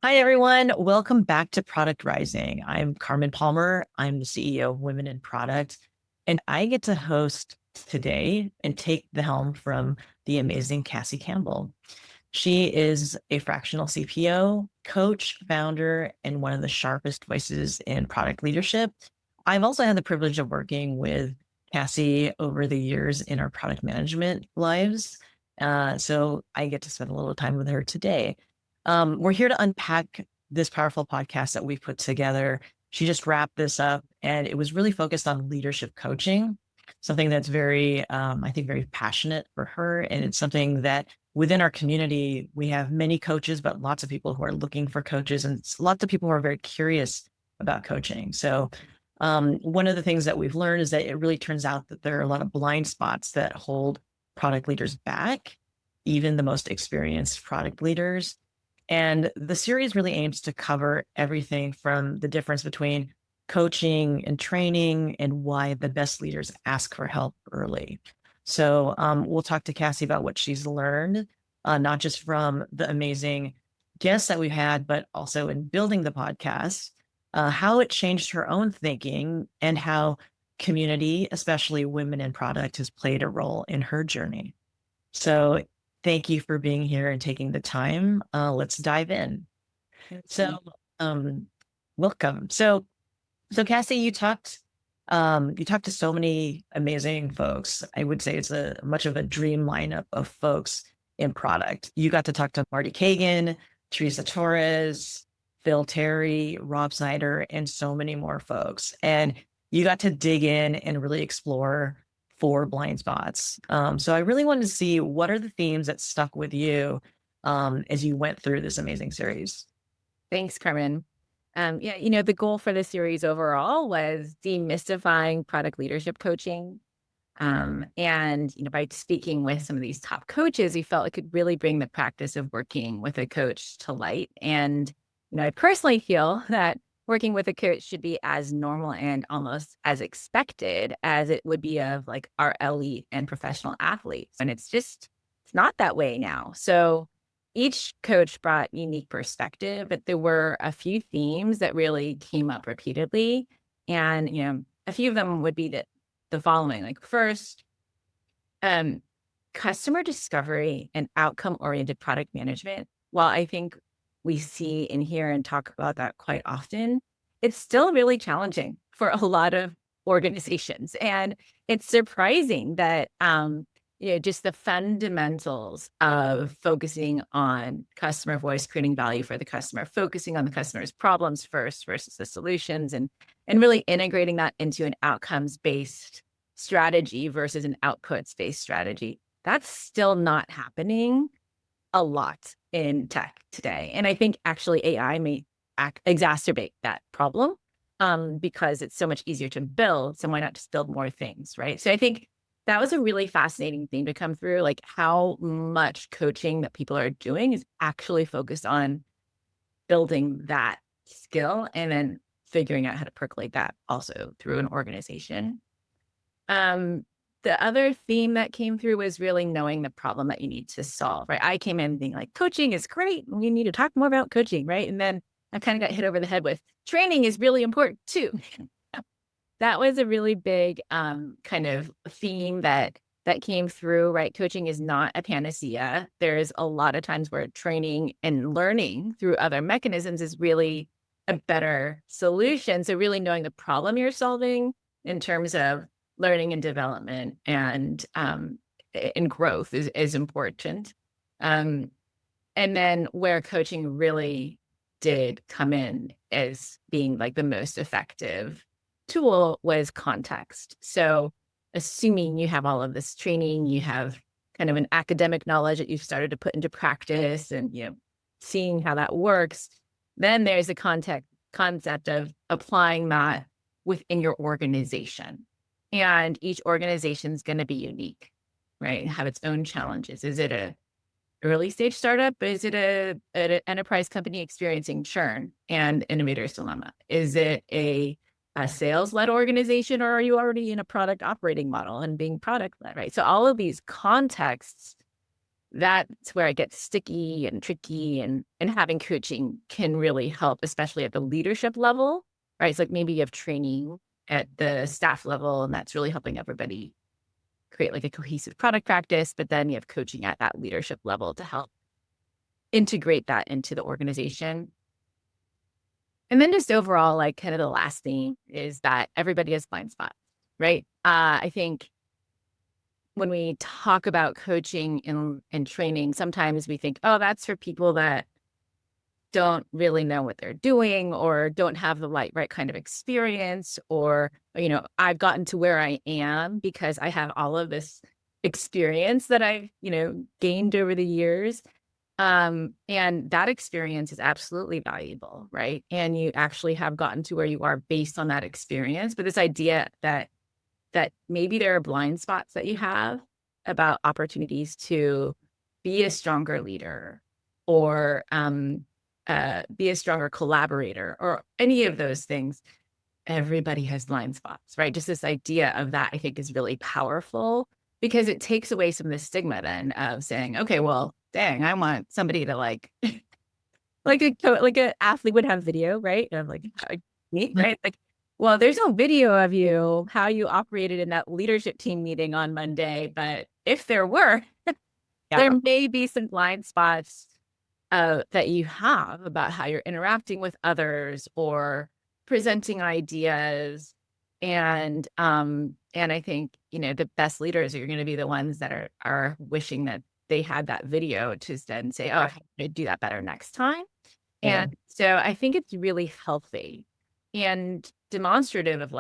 Hi, everyone. Welcome back to Product Rising. I'm Carmen Palmer. I'm the CEO of Women in Product, and I get to host today and take the helm from the amazing Cassie Campbell. She is a fractional CPO, coach, founder, and one of the sharpest voices in product leadership. I've also had the privilege of working with Cassie over the years in our product management lives. So I get to spend a little time with her today. We're here to unpack this powerful podcast that we've put together. She just wrapped this up, and it was really focused on leadership coaching, something that's very, I think, very passionate for her. And it's something that within our community, we have many coaches, but lots of people who are looking for coaches, and lots of people who are very curious about coaching. So, one of the things that we've learned is that it really turns out that there are a lot of blind spots that hold product leaders back, even the most experienced product leaders. And the series really aims to cover everything from the difference between coaching and training and why the best leaders ask for help early. So we'll talk to Cassie about what she's learned, not just from the amazing guests that we've had, but also in building the podcast, how it changed her own thinking and how community, especially women in product, has played a role in her journey. So thank you for being here and taking the time. Let's dive in. So, um, welcome. So Cassie, you talked to so many amazing folks. I would say it's a much of a dream lineup of folks in product. You got to talk to Marty Kagan, Teresa Torres, Phil Terry, Rob Snyder, and so many more folks. And you got to dig in and really explore four blind spots. So I really wanted to see what are the themes that stuck with you as you went through this amazing series. Thanks, Carmen. The goal for the series overall was demystifying product leadership coaching. By speaking with some of these top coaches, we felt it could really bring the practice of working with a coach to light. And, I personally feel that working with a coach should be as normal and almost as expected as it would be of like our elite and professional athletes. And it's not that way now. So each coach brought unique perspective, but there were a few themes that really came up repeatedly. And, a few of them would be the following, like first, customer discovery and outcome-oriented product management. While I think we see and hear and talk about that quite often, it's still really challenging for a lot of organizations. And it's surprising that just the fundamentals of focusing on customer voice, creating value for the customer, focusing on the customer's problems first versus the solutions, and really integrating that into an outcomes-based strategy versus an outputs-based strategy. That's still not happening a lot in tech today. And I think actually AI may exacerbate that problem because it's so much easier to build. So why not just build more things, right? So I think that was a really fascinating thing to come through, like how much coaching that people are doing is actually focused on building that skill and then figuring out how to percolate that also through an organization. The other theme that came through was really knowing the problem that you need to solve, right? I came in being like, coaching is great. We need to talk more about coaching, right? And then I kind of got hit over the head with training is really important too. That was a really big kind of theme that came through, right? Coaching is not a panacea. There's a lot of times where training and learning through other mechanisms is really a better solution. So really knowing the problem you're solving in terms of learning and development and growth is important. And then where coaching really did come in as being like the most effective tool was context. So assuming you have all of this training, you have kind of an academic knowledge that you've started to put into practice and, seeing how that works, then there's a concept of applying that within your organization. And each organization is going to be unique, right? Have its own challenges. Is it a early stage startup? Is it an enterprise company experiencing churn and innovator's dilemma? Is it a sales-led organization, or are you already in a product operating model and being product-led, right? So all of these contexts that's where it gets sticky and tricky, and having coaching can really help, especially at the leadership level, right? It's like maybe you have training at the staff level, and that's really helping everybody create like a cohesive product practice, but then you have coaching at that leadership level to help integrate that into the organization. And then just overall, like kind of the last thing is that everybody has blind spots, right? I think when we talk about coaching and training, sometimes we think, oh, that's for people that don't really know what they're doing or don't have the right kind of experience, or, I've gotten to where I am because I have all of this experience that I've, gained over the years. And that experience is absolutely valuable, right? And you actually have gotten to where you are based on that experience. But this idea that maybe there are blind spots that you have about opportunities to be a stronger leader, or be a stronger collaborator, or any of those things. Everybody has blind spots, right? Just this idea of that, I think, is really powerful because it takes away some of the stigma then of saying, okay, well, dang, I want somebody to like an athlete would have video, right? And I'm like, me, right? Like, well, there's no video of you, how you operated in that leadership team meeting on Monday. But if there were, there Yeah. may be some blind spots that you have about how you're interacting with others or presenting ideas. And I think, the best leaders are going to be the ones that are wishing that they had that video to then say, oh, I'm going to do that better next time. Yeah. And so I think it's really healthy and demonstrative of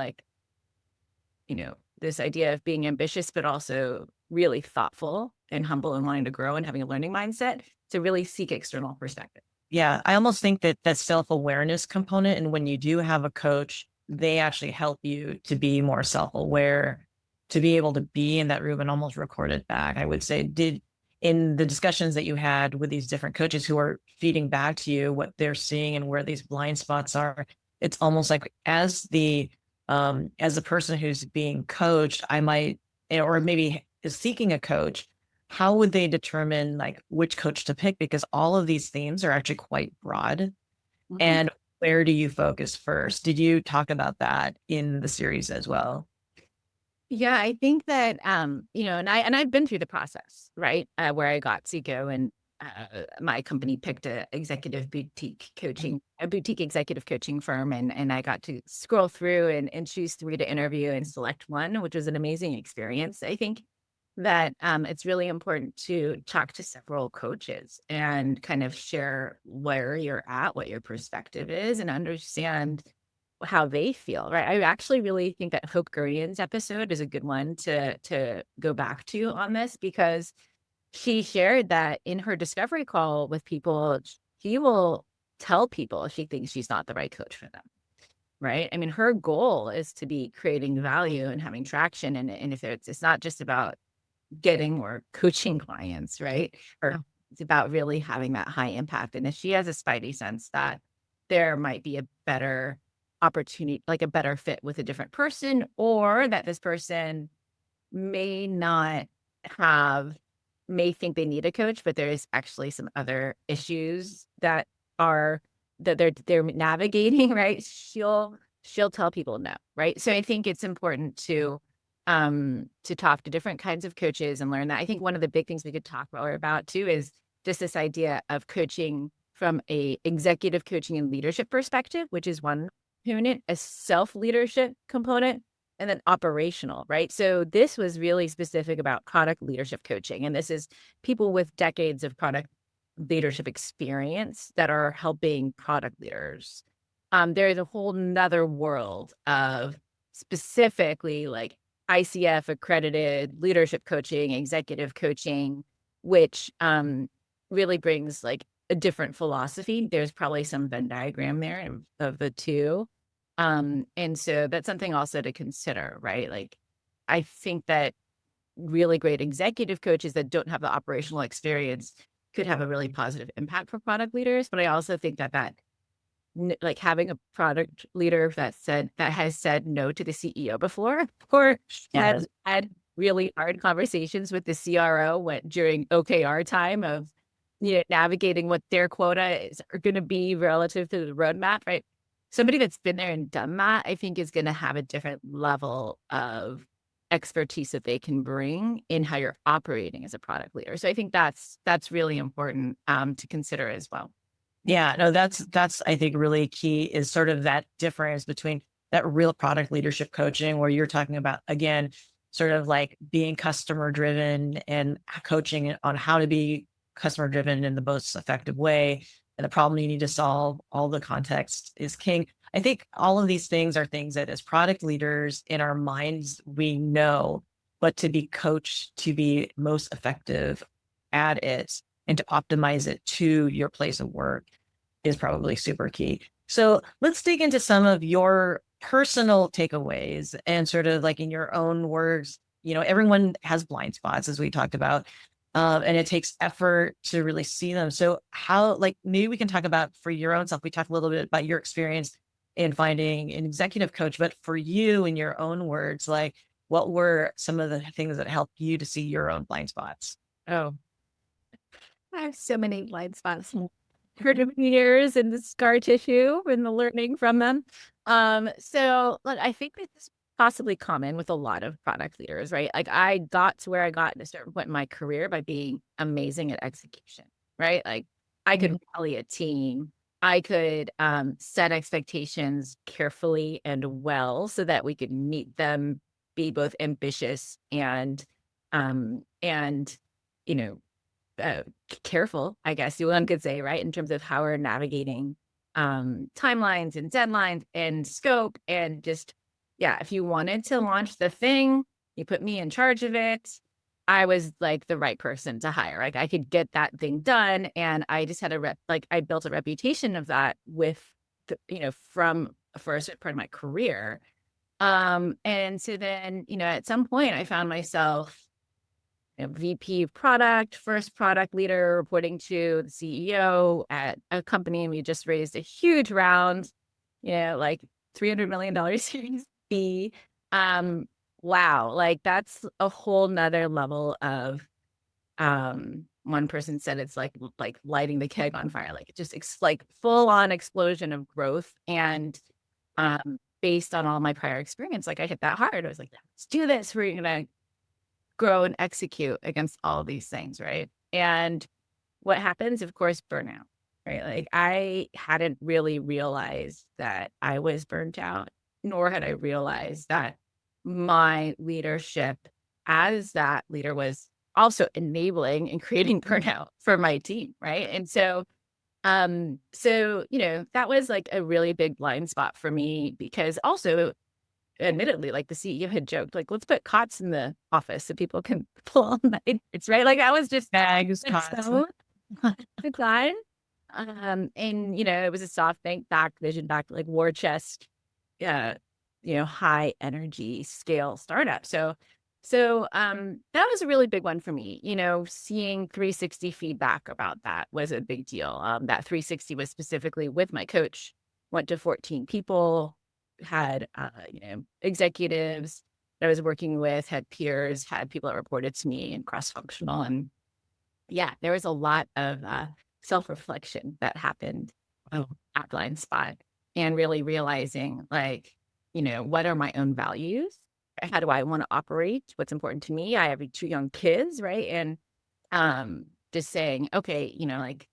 this idea of being ambitious, but also really thoughtful and humble and wanting to grow and having a learning mindset to really seek external perspective. Yeah, I almost think that that self-awareness component, and when you do have a coach, they actually help you to be more self-aware, to be able to be in that room and almost record it back. I would say, did in the discussions that you had with these different coaches who are feeding back to you what they're seeing and where these blind spots are, it's almost like as a person who's being coached, I might, or maybe is seeking a coach, how would they determine like which coach to pick? Because all of these themes are actually quite broad. Mhm. And where do you focus first? Did you talk about that in the series as well? Yeah, I think that and I've been through the process, right? Where I got Seiko, and my company picked a boutique executive coaching firm, and I got to scroll through and choose three to interview and select one, which was an amazing experience. I think that it's really important to talk to several coaches and kind of share where you're at, what your perspective is, and understand how they feel, right? I actually really think that Hope Gurian's episode is a good one to go back to on this, because she shared that in her discovery call with people, she will tell people she thinks she's not the right coach for them, right? I mean, her goal is to be creating value and having traction, and if it's not just about getting more coaching clients, right? Or it's about really having that high impact. And if she has a spidey sense that there might be a better opportunity, like a better fit with a different person, or that this person may not have, may think they need a coach, but there is actually some other issues that they're navigating, right? She'll tell people no, right? So I think it's important to talk to different kinds of coaches and learn that. I think one of the big things we could talk more about too is just this idea of coaching from a executive coaching and leadership perspective, which is one component, a self-leadership component, and then operational, right? So this was really specific about product leadership coaching. And this is people with decades of product leadership experience that are helping product leaders. There is a whole nother world of specifically like ICF accredited leadership coaching, executive coaching, which really brings like a different philosophy. There's probably some Venn diagram there of the two. And so that's something also to consider, right? Like, I think that really great executive coaches that don't have the operational experience could have a really positive impact for product leaders. But I also think that like having a product leader that has said no to the CEO before, or Yes. had really hard conversations with the CRO during OKR time of, navigating what their quota is are going to be relative to the roadmap, right? Somebody that's been there and done that, I think, is going to have a different level of expertise that they can bring in how you're operating as a product leader. So I think that's really important to consider as well. Yeah, no, that's I think really key is sort of that difference between that real product leadership coaching where you're talking about again, sort of like being customer driven and coaching on how to be customer driven in the most effective way and the problem you need to solve, all the context is king. I think all of these things are things that as product leaders in our minds we know, but to be coached to be most effective at it and to optimize it to your place of work is probably super key. So let's dig into some of your personal takeaways and sort of like in your own words, everyone has blind spots as we talked about. And it takes effort to really see them. So how, like, maybe we can talk about for your own self, we talked a little bit about your experience in finding an executive coach, but for you in your own words, like what were some of the things that helped you to see your own blind spots? Oh, I have so many blind spots heard of years and the scar tissue and the learning from them. So look, I think this is possibly common with a lot of product leaders, right? Like I got to where I got at a certain point in my career by being amazing at execution, right? Like I could rally a team. I could set expectations carefully and well so that we could meet them, be both ambitious and you know uh, careful, I guess one could say, right? In terms of how we're navigating timelines and deadlines and scope and just, yeah, if you wanted to launch the thing, you put me in charge of it. I was like the right person to hire. Like I could get that thing done. And I just had I built a reputation of that with, from first part of my career. And so then, at some point I found myself VP of product, first product leader, reporting to the CEO at a company. And we just raised a huge round, like $300 million Series B. Wow. Like that's a whole nother level of, one person said it's like lighting the keg on fire. Like it just like full on explosion of growth. And, based on all my prior experience, like I hit that hard. I was like, let's do this. We're going to grow and execute against all these things, right? And what happens, of course, burnout, right? Like I hadn't really realized that I was burnt out, nor had I realized that my leadership as that leader was also enabling and creating burnout for my team, right? And so that was like a really big blind spot for me because also admittedly, like the CEO had joked, like, let's put cots in the office so people can pull on it's right. Like that was just Bags, cots. so fun. And it was a SoftBank backed, vision backed, like war chest, uh, high energy scale startup. So that was a really big one for me. Seeing 360 feedback about that was a big deal. That 360 was specifically with my coach, went to 14 people, had executives that I was working with, had peers, had people that reported to me and cross-functional. And yeah, there was a lot of self-reflection that happened at Blind Spot and really realizing like, what are my own values? How do I want to operate? What's important to me? I have 2 young kids, right? And just saying, okay, like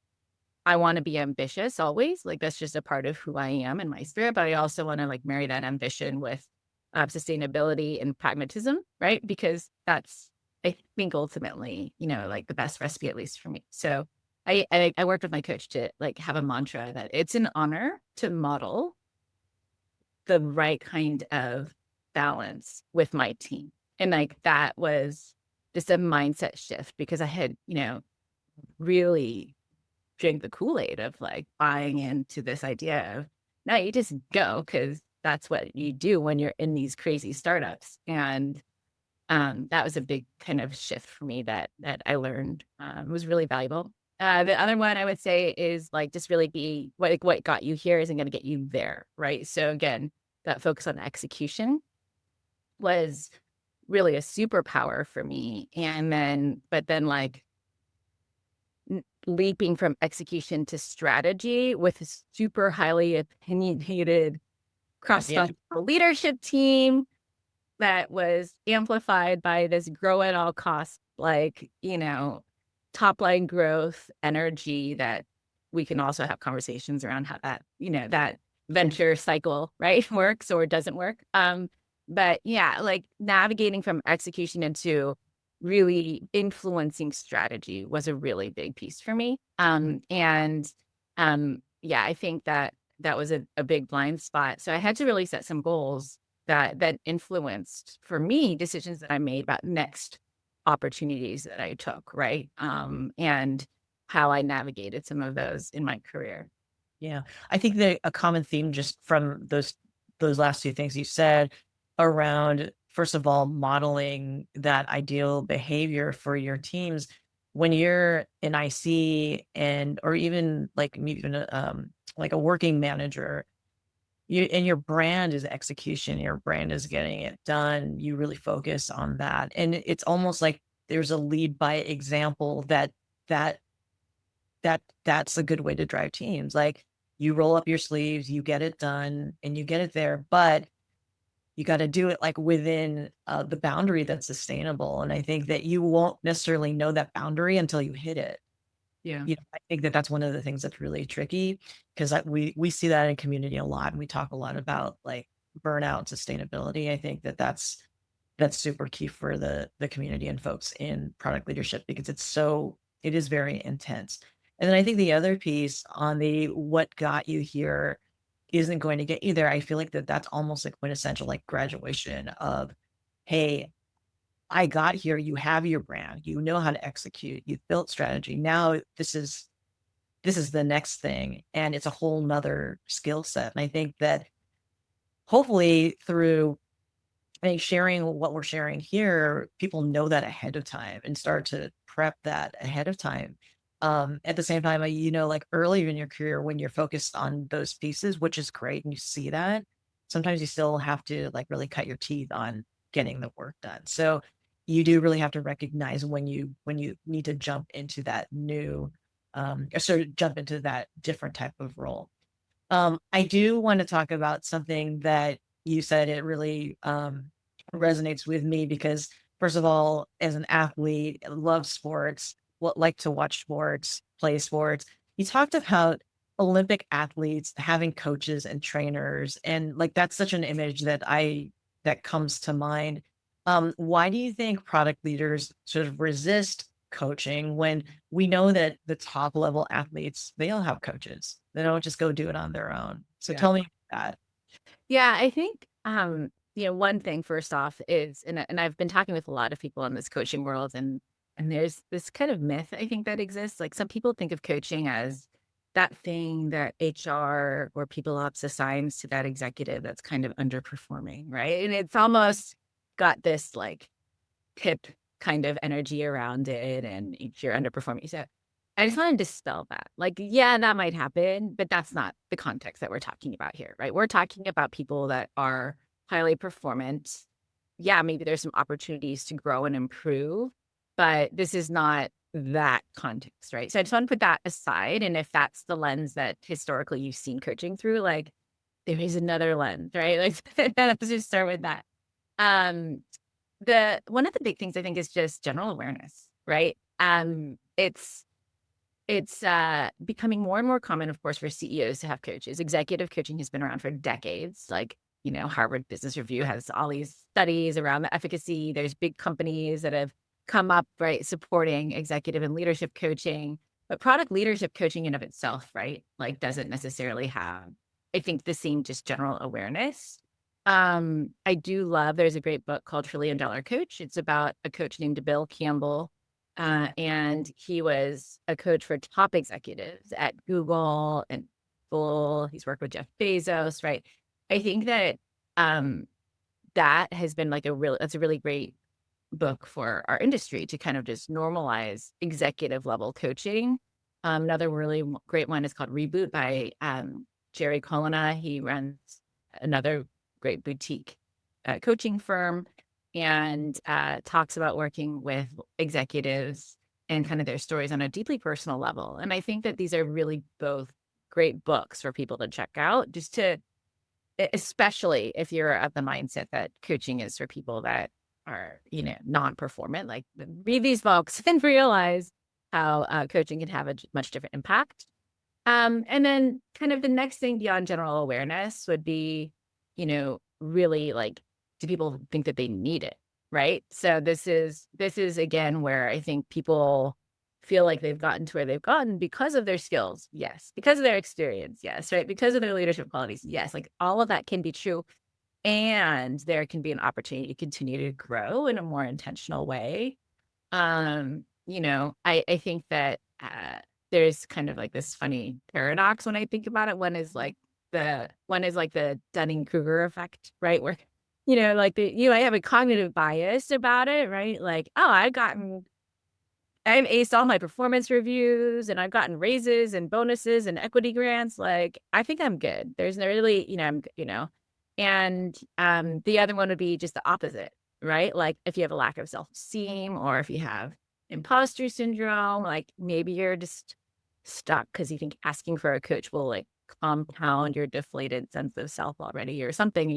I want to be ambitious always. Like that's just a part of who I am and my spirit. But I also want to like marry that ambition with sustainability and pragmatism, right? Because that's, I think, ultimately, like the best recipe, at least for me. So I worked with my coach to like have a mantra that it's an honor to model the right kind of balance with my team. And like that was just a mindset shift because I had, really drink the Kool-Aid of like buying into this idea of no, you just go because that's what you do when you're in these crazy startups. And that was a big kind of shift for me that I learned was really valuable. The other one I would say is like just really be what got you here isn't going to get you there, right? So again, that focus on execution was really a superpower for me. But then like leaping from execution to strategy with a super highly opinionated Yeah. cross-functional leadership team that was amplified by this grow at all costs, like, top line growth energy that we can also have conversations around how that, that venture cycle, right, works or doesn't work. But yeah, like navigating from execution into really influencing strategy was a really big piece for me. Yeah, I think that that was a big blind spot. So I had to really set some goals that influenced for me decisions that I made about next opportunities that I took, right? And how I navigated some of those in my career. Yeah. I think that a common theme just from those last two things you said around, first of all, modeling that ideal behavior for your teams when you're an IC and or even like maybe even like a working manager, you and your brand is execution, your brand is getting it done. You really focus on that. And it's almost like there's a lead by example that that's a good way to drive teams. Like you roll up your sleeves, you get it done, and you get it there, but you got to do it like within the boundary that's sustainable. And I think that you won't necessarily know that boundary until you hit it. Yeah. I think that that's one of the things that's really tricky because we see that in community a lot, and we talk a lot about like burnout, sustainability. I think that that's super key for the community and folks in product leadership because it is very intense. And then I think the other piece on the what got you here isn't going to get you there. I feel like that's almost like quintessential like graduation of, hey, I got here, you have your brand, you know how to execute, you've built strategy. Now this is the next thing, and it's a whole nother skill set. And I think that hopefully through I think sharing what we're sharing here, people know that ahead of time and start to prep that ahead of time. At the same time, like earlier in your career when you're focused on those pieces, which is great, and you see that, sometimes you still have to like really cut your teeth on getting the work done. So you do really have to recognize when you need to jump into that new, or sort of jump into that different type of role. I do want to talk about something that you said it really resonates with me because, first of all, as an athlete, I love sports, like to watch sports, play sports. You talked about Olympic athletes having coaches and trainers, and like that's such an image that comes to mind. Why do you think product leaders sort of resist coaching when we know that the top level athletes, they all have coaches. They don't just go do it on their own. So Yeah. tell me that. Yeah, I think one thing first off is and I've been talking with a lot of people in this coaching world and there's this kind of myth I think that exists. Like some people think of coaching as that thing that HR or people ops assigns to that executive that's kind of underperforming, right? And it's almost got this like pip kind of energy around it and if you're underperforming. So I just want to dispel that. Like, yeah, that might happen, but that's not the context that we're talking about here, right? We're talking about people that are highly performant. Yeah, maybe there's some opportunities to grow and improve, but this is not that context, right? So I just want to put that aside. And if that's the lens that historically you've seen coaching through, like there is another lens, right? Like let's just start with that. Um, the one of the big things I think is just general awareness, right? It's becoming more and more common, of course, for CEOs to have coaches. Executive coaching has been around for decades. Like, Harvard Business Review has all these studies around the efficacy. There's big companies that have come up, right, supporting executive and leadership coaching. But product leadership coaching in of itself, right, like doesn't necessarily have, I think, the same just general awareness. I do love, there's a great book called Trillion Dollar Coach. It's about a coach named Bill Campbell. And he was a coach for top executives at Google and Google. He's worked with Jeff Bezos, right? I think that um, that has been like that's a really great book for our industry to kind of just normalize executive level coaching. Another really great one is called Reboot by Jerry Colonna. He runs another great boutique coaching firm. and talks about working with executives and kind of their stories on a deeply personal level. And I think that these are really both great books for people to check out, just to, especially if you're of the mindset that coaching is for people that are, non-performant, like read these books and realize how coaching can have a much different impact. And then kind of the next thing beyond general awareness would be, really like, do people think that they need it? Right. So this is again where I think people feel like they've gotten to where they've gotten because of their skills. Yes. Because of their experience. Yes. Right. Because of their leadership qualities. Yes. Like all of that can be true. And there can be an opportunity to continue to grow in a more intentional way. I think that there's kind of like this funny paradox when I think about it. One is like the Dunning-Kruger effect, right? Where, like I have a cognitive bias about it, right? Like, oh, I've aced all my performance reviews and I've gotten raises and bonuses and equity grants. Like, I think I'm good. There's no really, and the other one would be just the opposite, right? Like if you have a lack of self-esteem or if you have imposter syndrome, like maybe you're just stuck because you think asking for a coach will like compound your deflated sense of self already or something,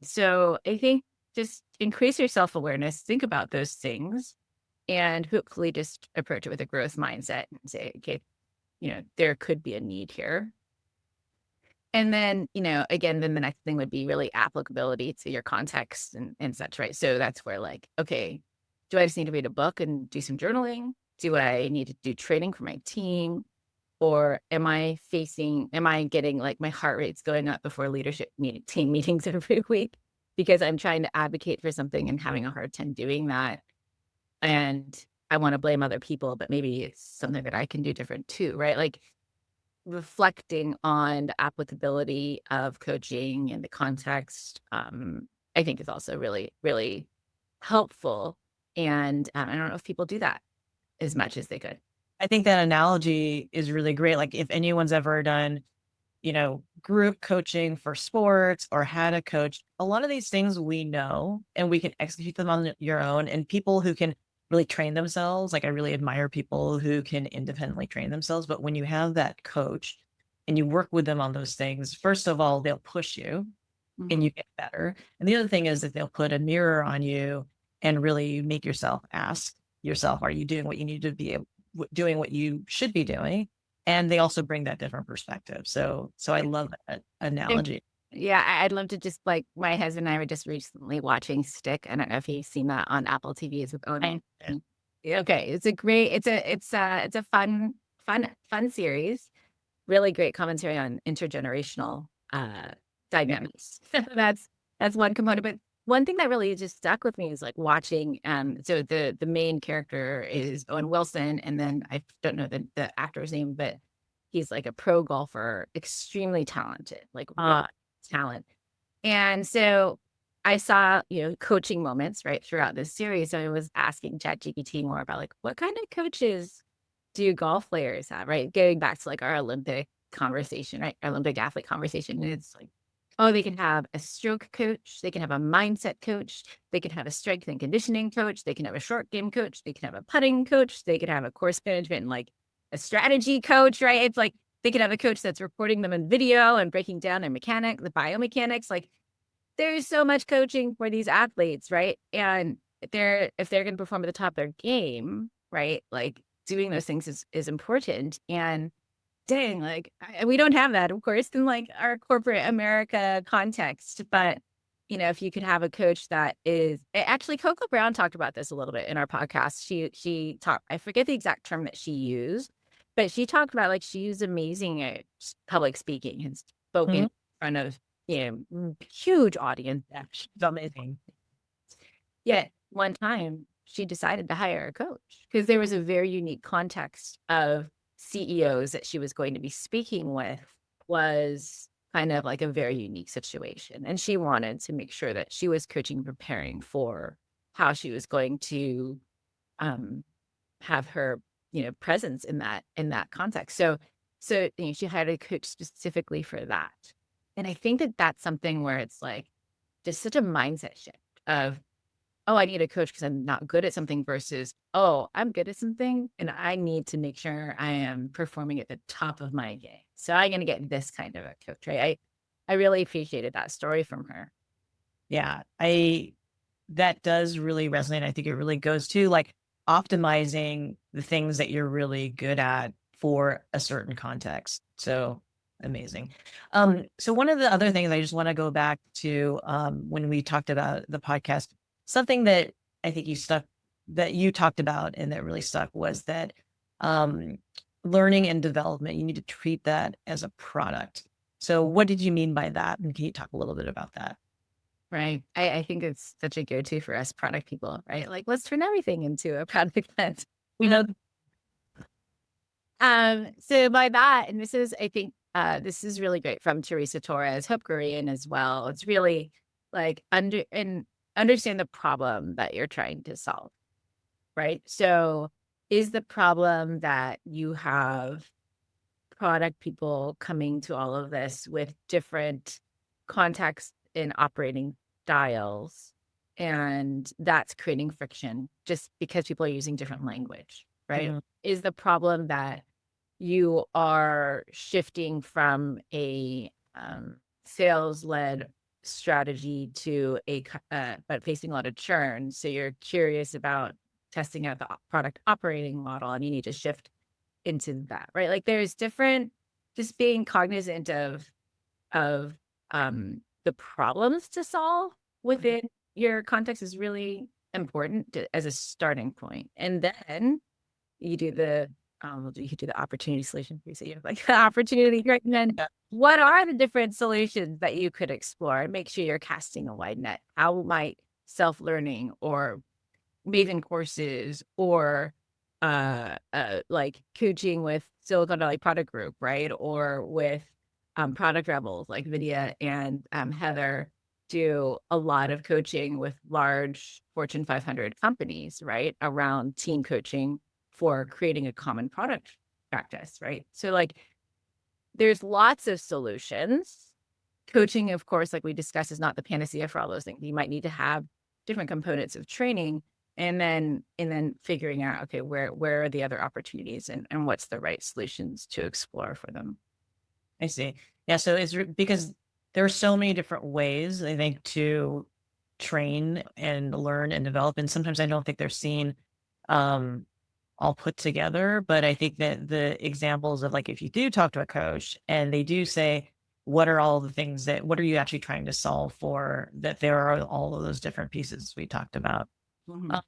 so I think just increase your self-awareness, think about those things, and hopefully just approach it with a growth mindset and say, okay, there could be a need here. And then, again, then the next thing would be really applicability to your context and such, right? So that's where like, okay, do I just need to read a book and do some journaling? Do I need to do training for my team? Or am I getting like my heart rate's going up before team meetings every week because I'm trying to advocate for something and having a hard time doing that? And I want to blame other people, but maybe it's something that I can do different too, right? Like reflecting on the applicability of coaching and the context, I think is also really, really helpful. And I don't know if people do that as much as they could. I think that analogy is really great. Like if anyone's ever done, group coaching for sports or had a coach, a lot of these things we know and we can execute them on your own. And people who can really train themselves, like I really admire people who can independently train themselves. But when you have that coach and you work with them on those things, first of all, they'll push you and you get better. And the other thing is that they'll put a mirror on you and really make yourself ask yourself, are you doing what you need to be doing what you should be doing? And they also bring that different perspective. So I love that analogy. Yeah, I'd love to just like my husband and I were just recently watching Stick. I don't know if you've seen that on Apple TV. It's with Owen. Okay, it's a fun series. Really great commentary on intergenerational dynamics. That's one component. But one thing that really just stuck with me is like watching. So the main character is Owen Wilson, and then I don't know the actor's name, but he's like a pro golfer, extremely talented, like talent. And so I saw, coaching moments right throughout this series. So I was asking ChatGPT more about like what kind of coaches do golf players have, right? Going back to like our Olympic conversation, right? Our Olympic athlete conversation. And it's like, oh, they can have a stroke coach, they can have a mindset coach, they can have a strength and conditioning coach, they can have a short game coach, they can have a putting coach, they can have a course management and like a strategy coach, right? It's like they can have a coach that's reporting them in video and breaking down their mechanic, the biomechanics. Like there's so much coaching for these athletes, right? And if they're going to perform at the top of their game, right? Like doing those things is important. And dang, like we don't have that, of course, in like our corporate America context. But if you could have a coach that is actually Coco Brown talked about this a little bit in our podcast. She talked, I forget the exact term that she used, but she talked about like she used amazing public speaking and spoken in front of huge audience. She's amazing. Yet one time she decided to hire a coach because there was a very unique context of CEOs that she was going to be speaking with was kind of like a very unique situation. And she wanted to make sure that she was coaching and preparing for how she was going to have her, presence in that context. So she hired a coach specifically for that. And I think that that's something where it's like just such a mindset shift of, oh, I need a coach because I'm not good at something versus, oh, I'm good at something and I need to make sure I am performing at the top of my game. So I'm going to get this kind of a coach, right? I really appreciated that story from her. Yeah, that does really resonate. I think it really goes to like optimizing the things that you're really good at for a certain context. So amazing. So one of the other things I just want to go back to when we talked about the podcast, something that I think that you talked about and that really stuck was that um, learning and development, you need to treat that as a product. So what did you mean by that? And can you talk a little bit about that? Right. I think it's such a go-to for us product people, right? Like, let's turn everything into a product lens. We know. So by that, and this is, I think, this is really great from Teresa Torres, Hope Korean as well. It's really like understand the problem that you're trying to solve, right? So is the problem that you have product people coming to all of this with different contexts and operating styles, and that's creating friction just because people are using different language, right? Mhm. Is the problem that you are shifting from a sales-led strategy to but facing a lot of churn, so you're curious about testing out the product operating model and you need to shift into that, right? Like there's different, just being cognizant of the problems to solve within your context is really important as a starting point. And then you do you do the opportunity solution piece. You have like the opportunity, right? And then Yeah. what are the different solutions that you could explore and make sure you're casting a wide net? How might self-learning or Maven courses or like coaching with Silicon Valley Product Group, right? Or with product rebels like Vidya and Heather do a lot of coaching with large Fortune 500 companies, right? Around team coaching for creating a common product practice, right? So like there's lots of solutions. Coaching, of course, like we discussed, is not the panacea for all those things. You might need to have different components of training and then figuring out, okay, where are the other opportunities and what's the right solutions to explore for them. I see. Yeah, so because there are so many different ways, I think, to train and learn and develop, and sometimes I don't think they're seen um, all put together. But I think that the examples of like if you do talk to a coach and they do say, "What are all the things what are you actually trying to solve for?" That there are all of those different pieces we talked about. Mhm.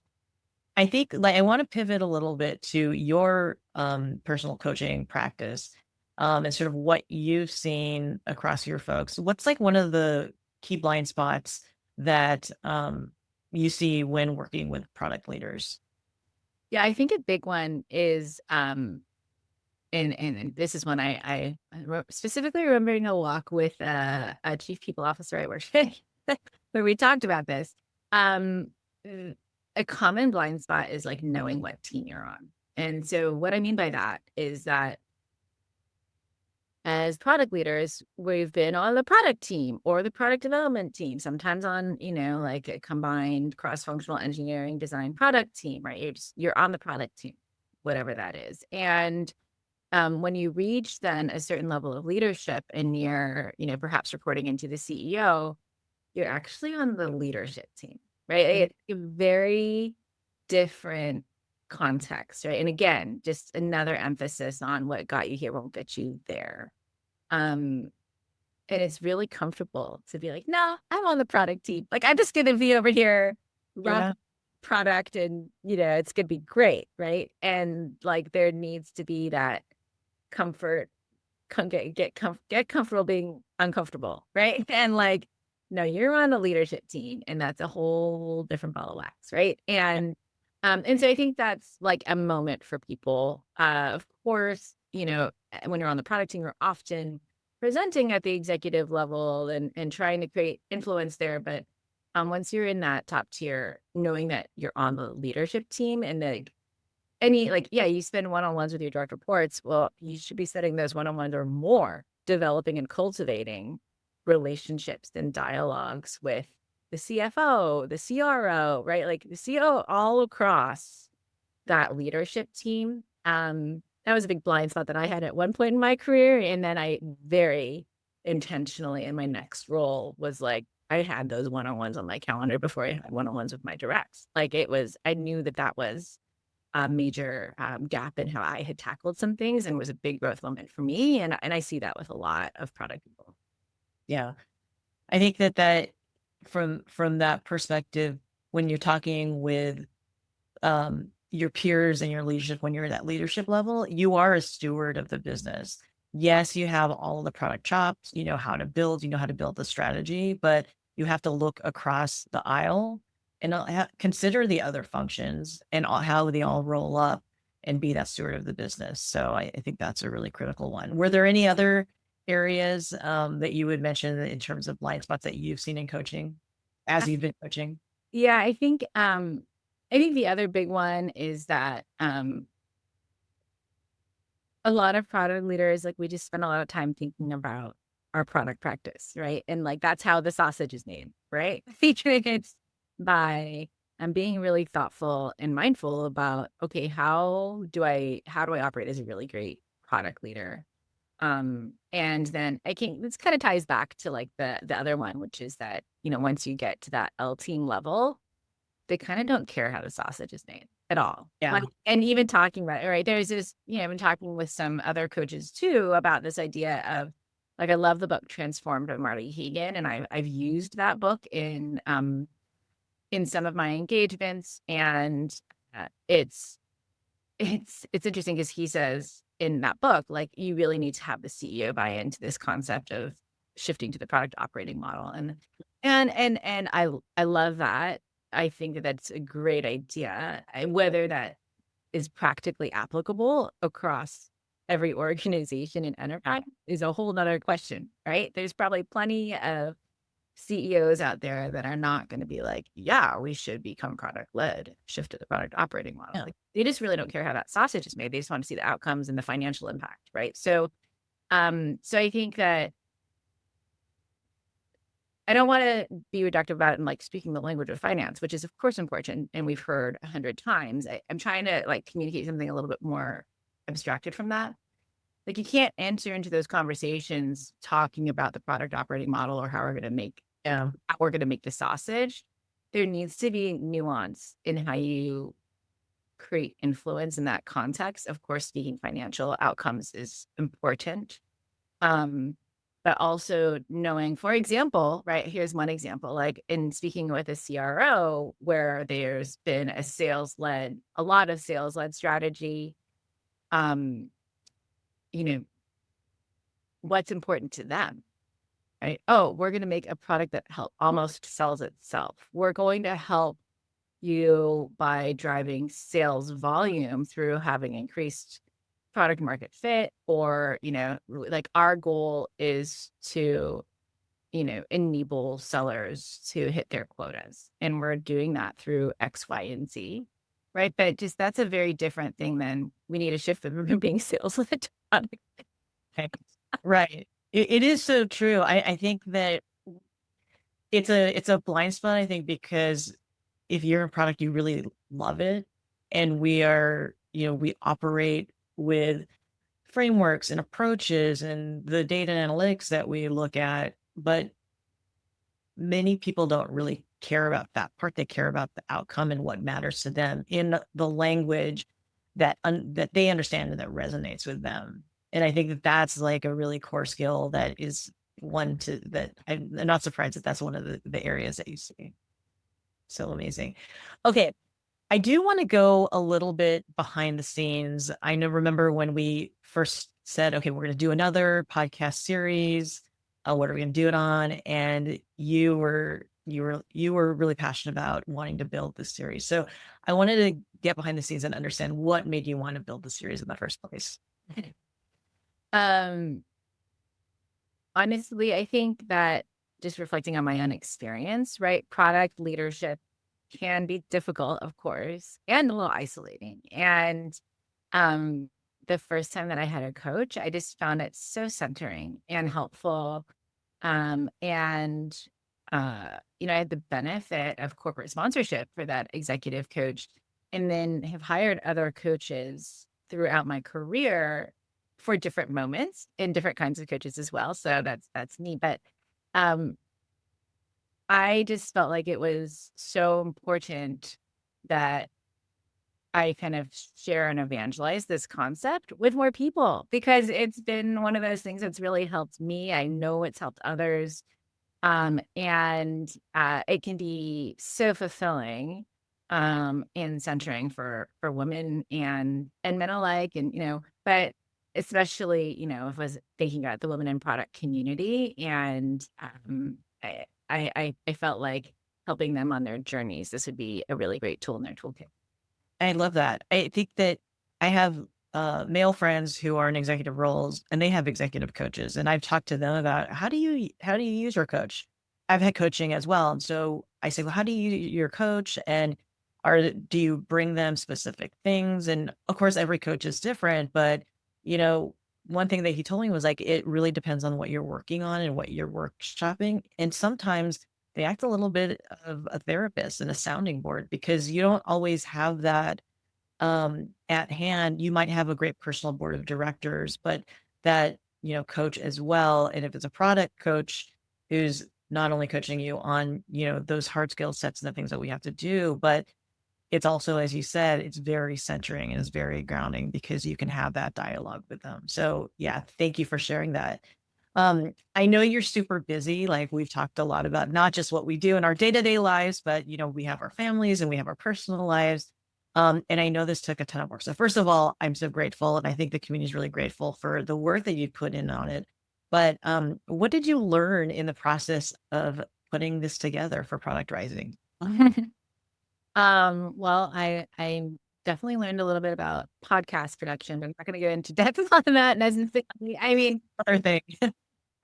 I think like I want to pivot a little bit to your personal coaching practice and sort of what you've seen across your folks. What's like one of the key blind spots that you see when working with product leaders? Yeah, I think a big one is and this is when specifically remembering a walk with a chief people officer I worked with where we talked about this. Um, uh, a common blind spot is like knowing what team you're on. And so what I mean by that is that as product leaders, we've been on the product team or the product development team, sometimes on, like a combined cross-functional engineering design product team, right? You're on the product team, whatever that is. And when you reach then a certain level of leadership and you're, perhaps reporting into the CEO, you're actually on the leadership team, right? Mhm. It's a very different context, right? And again, just another emphasis on what got you here won't get you there. Um, and it's really comfortable to be like, no, I'm on the product team. Like, I'm just going to be over here, rock Yeah, product, and, it's going to be great. Right. And like, there needs to be that comfort, get comfortable being uncomfortable. Right. And like, no, you're on the leadership team, and that's a whole different ball of wax. Right. And so I think that's like a moment for people. Of course, when you're on the product team, you're often presenting at the executive level and trying to create influence there. But once you're in that top tier, knowing that you're on the leadership team and that yeah, you spend one-on-ones with your direct reports. Well, you should be setting those one-on-ones or more, developing and cultivating relationships and dialogues with the CFO, the CRO, right? Like the CEO all across that leadership team. That was a big blind spot that I had at one point in my career. And then I very intentionally in my next role was like, I had those one-on-ones on my calendar before I had one-on-ones with my directs. Like I knew that that was a major gap in how I had tackled some things and was a big growth moment for me. And I see that with a lot of product people. Yeah. I think that from that perspective, when you're talking with your peers and your leadership, when you're at that leadership level, you are a steward of the business. Yes, you have all of the product chops, you know how to build, you know how to build the strategy, but you have to look across the aisle and consider the other functions and how they all roll up and be that steward of the business. So I think that's a really critical one. Were there any other areas that you would mention in terms of blind spots that you've seen in coaching as you've been coaching? Yeah, I think the other big one is that a lot of product leaders, like we just spend a lot of time thinking about our product practice, right? And like that's how the sausage is made, right? Featuring it by being really thoughtful and mindful about, okay, how do I operate as a really great product leader? And then this kind of ties back to like the other one, which is that, once you get to that L team level, they kind of don't care how the sausage is made at all. Yeah. Like, and even talking about it, right? There's this, I've been talking with some other coaches too about this idea of like, I love the book Transformed by Marty Hagan, and I've used that book in some of my engagements, and it's interesting because he says in that book, like, you really need to have the CEO buy into this concept of shifting to the product operating model. And I love that. I think that that's a great idea. Whether that is practically applicable across every organization and enterprise is a whole nother question, right? There's probably plenty of CEOs out there that are not going to be like, yeah, we should become product led, shift to the product operating model. Yeah. Like they just really don't care how that sausage is made. They just want to see the outcomes and the financial impact, right? So I think that I don't want to be reductive about it and like speaking the language of finance, which is of course important, and we've heard 100 times. I'm trying to like communicate something a little bit more abstracted from that. Like you can't enter into those conversations talking about the product operating model or Yeah. how we're going to make the sausage. There needs to be nuance in how you create influence in that context. Of course, speaking financial outcomes is important. But also knowing, for example, right, here's one example, like in speaking with a CRO where there's been a lot of sales-led strategy, um, you know, what's important to them, right? Oh, we're going to make a product that almost sells itself. We're going to help you by driving sales volume through having increased product market fit, or, like our goal is to, enable sellers to hit their quotas. And we're doing that through X, Y, and Z. Right. But just that's a very different thing than we need to shift from being sales led to product. Okay. Right. It is so true. I think that it's a blind spot, I think, because if you're in product, you really love it. And we operate with frameworks and approaches and the data and analytics that we look at, but many people don't really care about that part. They care about the outcome and what matters to them in the language that they understand and that resonates with them. And I think that that's like a really core skill that is that I'm not surprised that that's one of the areas that you see. So amazing. Okay. I do want to go a little bit behind the scenes. Remember when we first said, okay, we're going to do another podcast series. What are we going to do it on? And you were really passionate about wanting to build this series. So I wanted to get behind the scenes and understand what made you want to build the series in the first place. Um, Honestly, I think that just reflecting on my own experience, right? Product leadership can be difficult, of course, and a little isolating. And um, the first time that I had a coach, I just found it so centering and helpful. And I had the benefit of corporate sponsorship for that executive coach, and then have hired other coaches throughout my career for different moments and different kinds of coaches as well. So that's neat. But um, I just felt like it was so important that I kind of share and evangelize this concept with more people, because it's been one of those things that's really helped me. I know it's helped others. And it can be so fulfilling, and centering for women and men alike. And, but especially, if I was thinking about the women in product community, and I felt like helping them on their journeys, this would be a really great tool in their toolkit. I love that. I think that I have male friends who are in executive roles and they have executive coaches. And I've talked to them about how do you use your coach? I've had coaching as well. And so I say, well, how do you use your coach? And do you bring them specific things? And of course, every coach is different, but you know, one thing that he told me was like it really depends on what you're working on and what you're workshopping. And sometimes they act a little bit of a therapist and a sounding board because you don't always have that at hand. You might have a great personal board of directors, but that, coach as well. And if it's a product coach who's not only coaching you on, those hard skill sets and the things that we have to do, but it's also, as you said, it's very centering and it's very grounding because you can have that dialogue with them. So yeah, thank you for sharing that. I know you're super busy. Like we've talked a lot about not just what we do in our day-to-day lives, but we have our families and we have our personal lives. And I know this took a ton of work. So first of all, I'm so grateful. And I think the community is really grateful for the work that you put in on it. But what did you learn in the process of putting this together for Product Rising? Well, I definitely learned a little bit about podcast production, but I'm not going to go into depth on that necessarily. I mean, Other thing.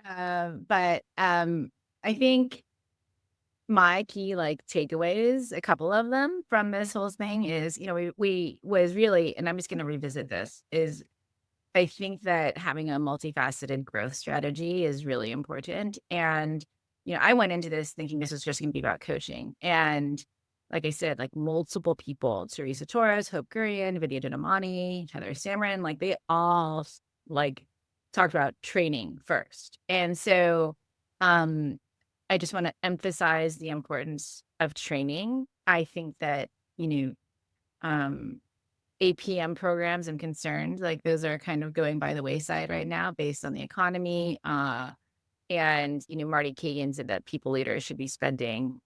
but I think my key like takeaways, a couple of them from this whole thing is, we was really, and I'm just going to revisit this, is I think that having a multifaceted growth strategy is really important. And, I went into this thinking this was just going to be about coaching. And like I said, like multiple people, Teresa Torres, Hope Gurian, Vidya Dinamani, Heather Samrin, like they all like talked about training first. And so um, I just want to emphasize the importance of training. I think that, um, APM programs, I'm concerned, like those are kind of going by the wayside right now based on the economy. And, Marty Kagan said that people leaders should be spending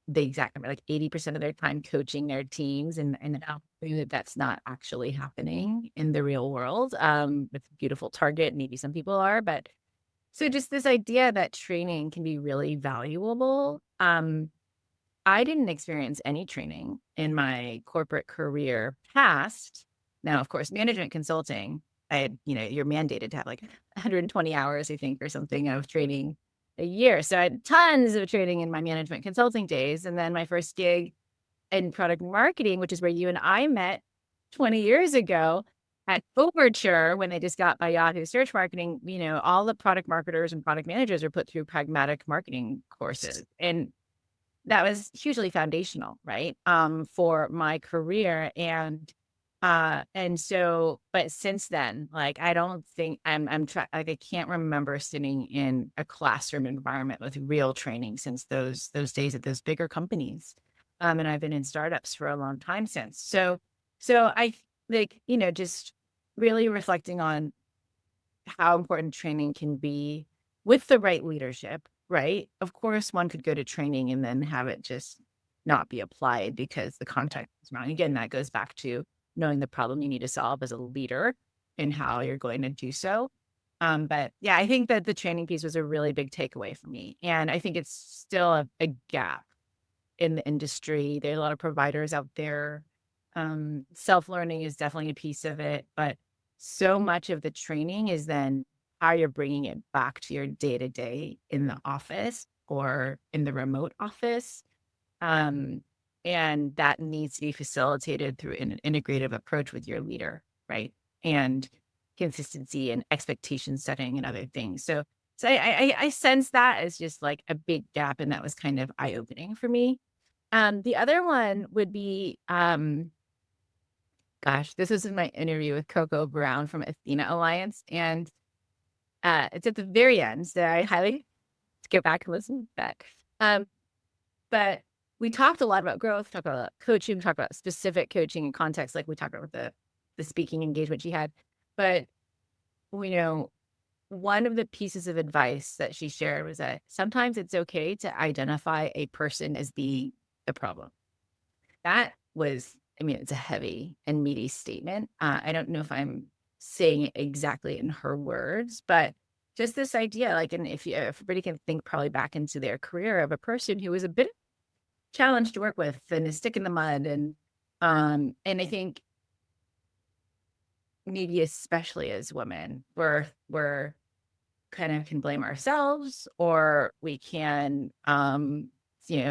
the exact number, like 80% of their time coaching their teams. And I'll agree that that's not actually happening in the real world. It's a beautiful target. Maybe some people are, but so just this idea that training can be really valuable. I didn't experience any training in my corporate career past. Now, of course, management consulting, I had, you're mandated to have like 120 hours, I think, or something of training a year. So I had tons of training in my management consulting days. And then my first gig in product marketing, which is where you and I met 20 years ago at Overture when they just got by Yahoo Search Marketing, all the product marketers and product managers are put through pragmatic marketing courses. And that was hugely foundational, right? For my career. And so, but since then, like, I don't think like, I can't remember sitting in a classroom environment with real training since those days at those bigger companies. And I've been in startups for a long time since. So I like, just really reflecting on how important training can be with the right leadership, right? Of course, one could go to training and then have it just not be applied because the context is wrong. Again, that goes back to knowing the problem you need to solve as a leader and how you're going to do so. But yeah, I think that the training piece was a really big takeaway for me. And I think it's still a gap in the industry. There are a lot of providers out there. Self-learning is definitely a piece of it, but so much of the training is then how you're bringing it back to your day-to-day in the office or in the remote office. Um, and that needs to be facilitated through an integrative approach with your leader, right? And consistency and expectation setting and other things. So So I sense that as just like a big gap, and that was kind of eye-opening for me. The other one would be, gosh, this was in my interview with Coco Brown from Athena Alliance, and it's at the very end, so I highly go back and listen to that. But we talked a lot about growth, talked about coaching, talked about specific coaching and context, like we talked about with the speaking engagement she had. But you know, one of the pieces of advice that she shared was that sometimes it's okay to identify a person as being the problem. That was, I mean, it's a heavy and meaty statement. I don't know if I'm saying it exactly in her words, but just this idea, like, and if everybody can think probably back into their career of a person who was a bit challenged to work with and a stick in the mud, and I think maybe especially as women, we're kind of can blame ourselves, or we can,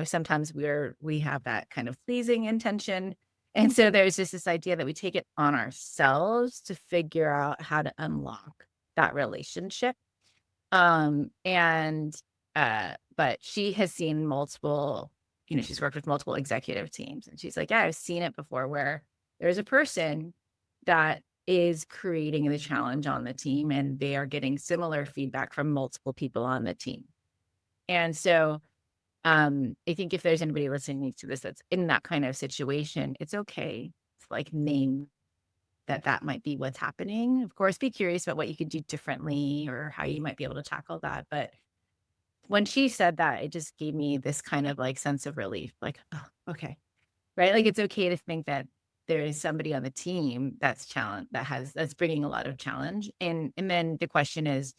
sometimes we have that kind of pleasing intention. And so there's just this idea that we take it on ourselves to figure out how to unlock that relationship. And but she has seen multiple, she's worked with multiple executive teams, and she's like, yeah, I've seen it before where there's a person that is creating the challenge on the team, and they are getting similar feedback from multiple people on the team. And so I think if there's anybody listening to this that's in that kind of situation, it's okay to like name that might be what's happening. Of course, be curious about what you could do differently or how you might be able to tackle that. But when she said that, it just gave me this kind of like sense of relief, like, oh, okay. Right? Like, it's okay to think that there is somebody on the team that's that's bringing a lot of challenge. And then the question is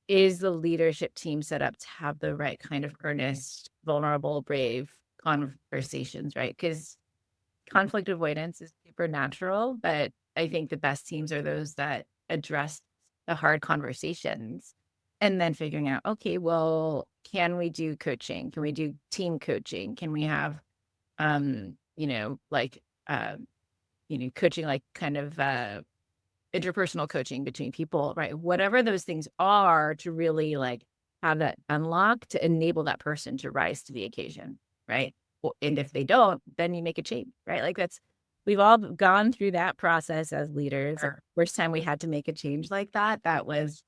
the leadership team set up to have the right kind of earnest, vulnerable, brave conversations, right? Because conflict avoidance is super natural, but I think the best teams are those that address the hard conversations and then figuring out, okay, well, can we do coaching? Can we do team coaching? Can we have, like, coaching, like kind of interpersonal coaching between people, right? Whatever those things are, to really like have that unlock to enable that person to rise to the occasion, right? And if they don't, then you make a change, right? Like we've all gone through that process as leaders. Like, first time we had to make a change like that was,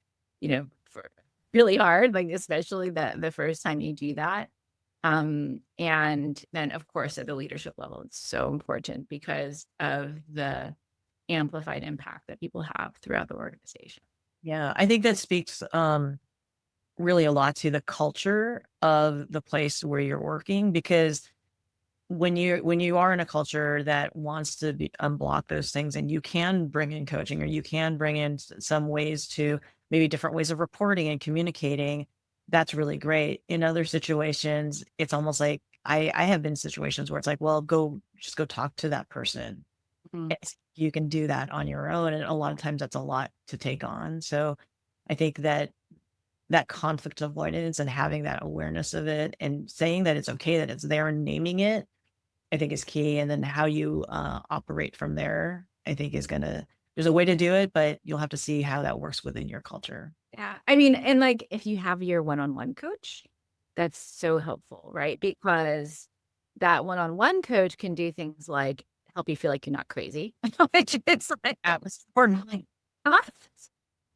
for really hard, like especially the first time you do that. And then of course at the leadership level, it's so important because of the amplified impact that people have throughout the organization. Yeah, I think that speaks really a lot to the culture of the place where you're working, because when you are in a culture that wants to unblock those things, and you can bring in coaching, or you can bring in some ways to, maybe different ways of reporting and communicating, that's really great. In other situations, it's almost like I have been in situations where it's like, well, just go talk to that person. Mhm. You can do that on your own, and a lot of times that's a lot to take on. So I think that conflict avoidance and having that awareness of it and saying that it's okay that it's there and naming it, I think is key. And then how you operate from there, I think there's a way to do it, but you'll have to see how that works within your culture. Yeah. I mean, and like if you have your one-on-one coach, that's so helpful, right? Because that one-on-one coach can do things like help you feel like you're not crazy, which it's like, Or not. "Ah,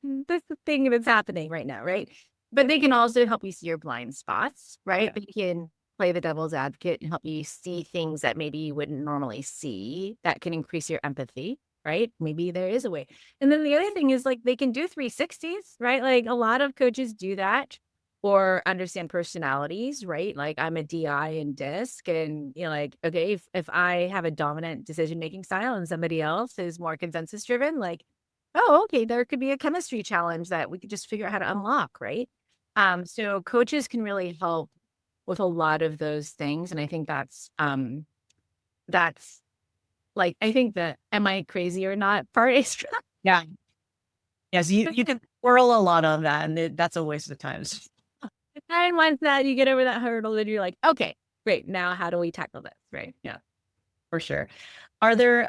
that's the thing that's happening right now, right? But they can also help you see your blind spots, right? They can play the devil's advocate and help you see things that maybe you wouldn't normally see that can increase your empathy, right? Maybe there is a way. And then the other thing is like they can do 360s, right? Like a lot of coaches do that or understand personalities, right? Like I'm a DI in DISC, and like, okay, if I have a dominant decision-making style and somebody else is more consensus driven, like, oh, okay, there could be a chemistry challenge that we could just figure out how to unlock, right? So coaches can really help with a lot of those things. And I think that's like, I think that am I crazy or not part is Yeah. Yes, you can whirl a lot on that, and that's a waste of time. and once that you get over that hurdle, then you're like, okay, great. Now how do we tackle this? Right. Yeah, for sure. Are there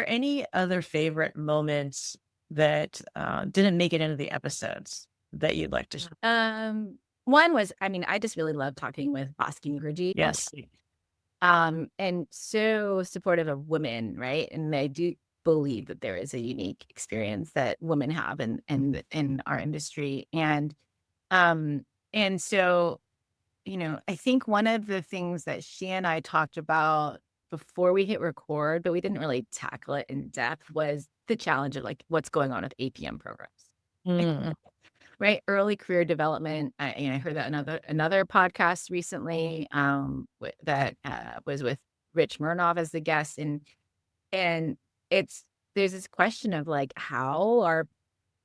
any other favorite moments that didn't make it into the episodes that you'd like to share? One was, I mean, I just really love talking with Bosky Mukherjee. Yes. And so supportive of women, right? And I do believe that there is a unique experience that women have in our industry. Um, and so, I think one of the things that she and I talked about before we hit record, but we didn't really tackle it in depth, was the challenge of like what's going on with APM programs. Mm. Right, early career development. I heard that another podcast recently, that was with Rich Murnov as the guest, and it's there's this question of like how are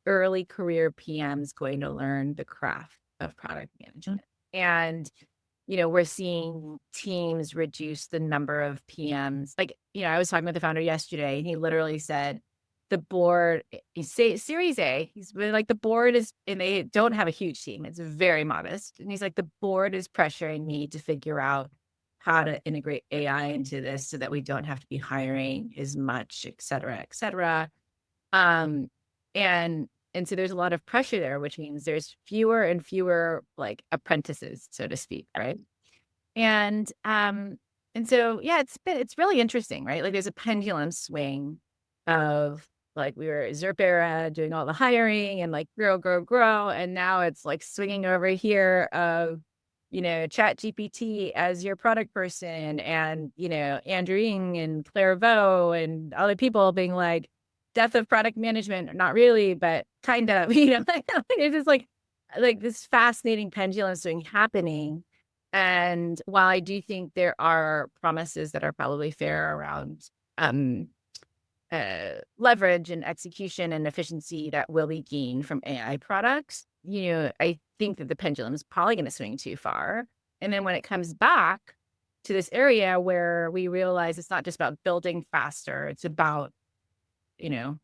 early career PMs going to learn the craft of product management? And we're seeing teams reduce the number of PMs. Like, I was talking with the founder yesterday, and he literally said, the board, he's Series A, he's really like, the board is, and they don't have a huge team. It's very modest. And he's like, the board is pressuring me to figure out how to integrate AI into this so that we don't have to be hiring as much, et cetera, et cetera. Um, and so there's a lot of pressure there, which means there's fewer and fewer like apprentices, so to speak, right? And so yeah, it's really interesting, right? Like there's a pendulum swing of like we were ZERP era doing all the hiring and like grow, and now it's like swinging over here of Chat GPT as your product person, and Andrew Ng and Claire Vo and other people being like death of product management, not really, but kind of, like, it's just like this fascinating pendulum swing happening. And while I do think there are promises that are probably fair around um, leverage and execution and efficiency that will be gained from AI products, I think that the pendulum is probably going to swing too far. And then when it comes back to this area where we realize it's not just about building faster, it's about,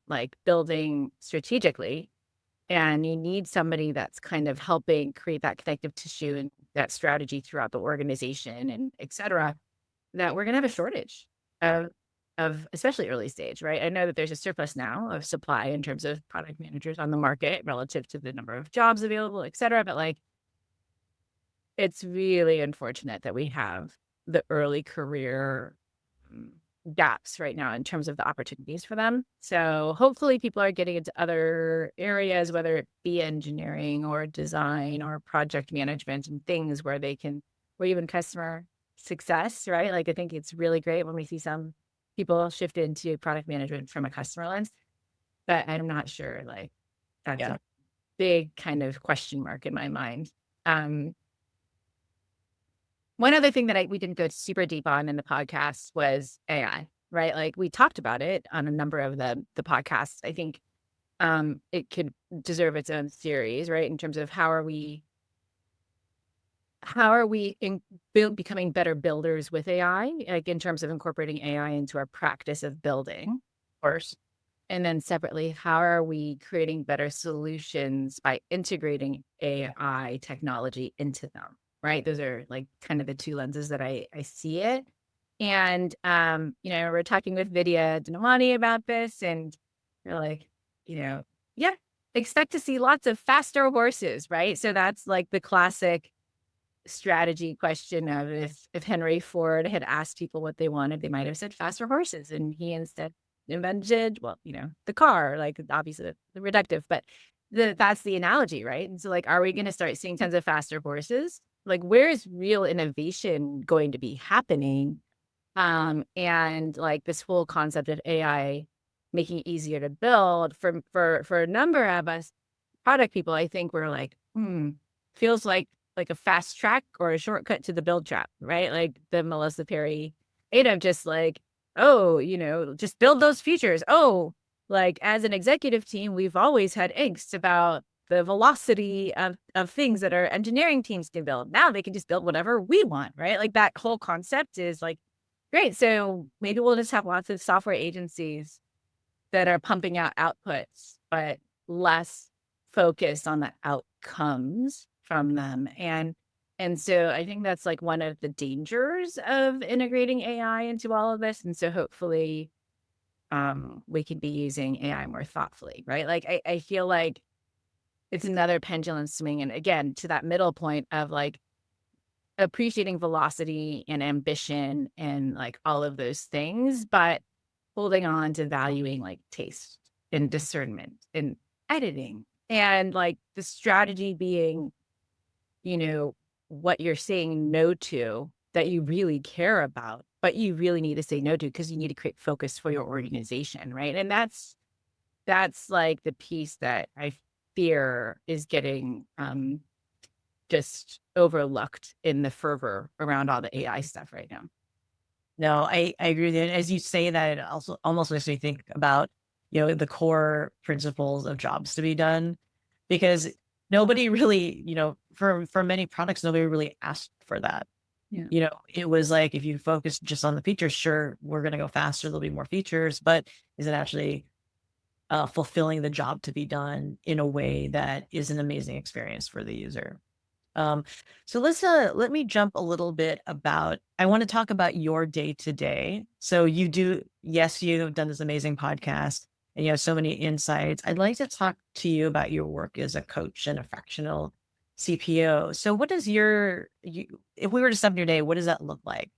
like building strategically. And you need somebody that's kind of helping create that connective tissue and that strategy throughout the organization and et cetera, that we're going to have a shortage of especially early stage, right? I know that there's a surplus now of supply in terms of product managers on the market relative to the number of jobs available, et cetera. But like, it's really unfortunate that we have the early career gaps right now in terms of the opportunities for them. So hopefully people are getting into other areas, whether it be engineering or design or project management and things where they can, or even customer success, right? Like I think it's really great when we see some people shift into product management from a customer lens, but I'm not sure like that's Yeah. a big kind of question mark in my mind. One other thing that we didn't go super deep on in the podcast was AI, right? Like we talked about it on a number of the podcasts. I think it could deserve its own series, right? In terms of how are we becoming better builders with AI, like in terms of incorporating AI into our practice of building, of course. And then separately, how are we creating better solutions by integrating AI technology into them? Right. Those are like kind of the two lenses that I see it. And, we're talking with Vidya Dhanawani about this, and they're like, yeah, expect to see lots of faster horses. Right. So that's like the classic strategy question of if Henry Ford had asked people what they wanted, they might have said faster horses. And he instead invented, well, the car, like obviously the reductive, but that's the analogy, right? And so like, are we going to start seeing tons of faster horses? Like, where is real innovation going to be happening? And like this whole concept of AI making it easier to build for a number of us product people, I think we're like, feels like a fast track or a shortcut to the build trap, right? Like the Melissa Perry, just like, oh, just build those features. Oh, like as an executive team, we've always had angst about the velocity of things that our engineering teams can build. Now they can just build whatever we want, right? Like that whole concept is like, great. So maybe we'll just have lots of software agencies that are pumping out outputs, but less focused on the outcomes from them. And so I think that's like one of the dangers of integrating AI into all of this. And so hopefully we can be using AI more thoughtfully, right? Like I feel like it's another pendulum swing. And again, to that middle point of like appreciating velocity and ambition and like all of those things, but holding on to valuing like taste and discernment and editing and like the strategy being, you know, what you're saying no to that you really care about, but you really need to say no to because you need to create focus for your organization, right? And that's like the piece that I fear is getting just overlooked in the fervor around all the AI stuff right now. No, I agree with you. And as you say that, it also almost makes me think about, the core principles of jobs to be done, because nobody really, for many products, nobody really asked for that. Yeah. It was like, if you focus just on the features, sure, we're going to go faster. There'll be more features, but is it actually fulfilling the job to be done in a way that is an amazing experience for the user? Um, so let me jump a little bit about, I want to talk about your day to day. So yes, you have done this amazing podcast and you have so many insights. I'd like to talk to you about your work as a coach and a fractional CPO. So if we were to sum your day, what does that look like?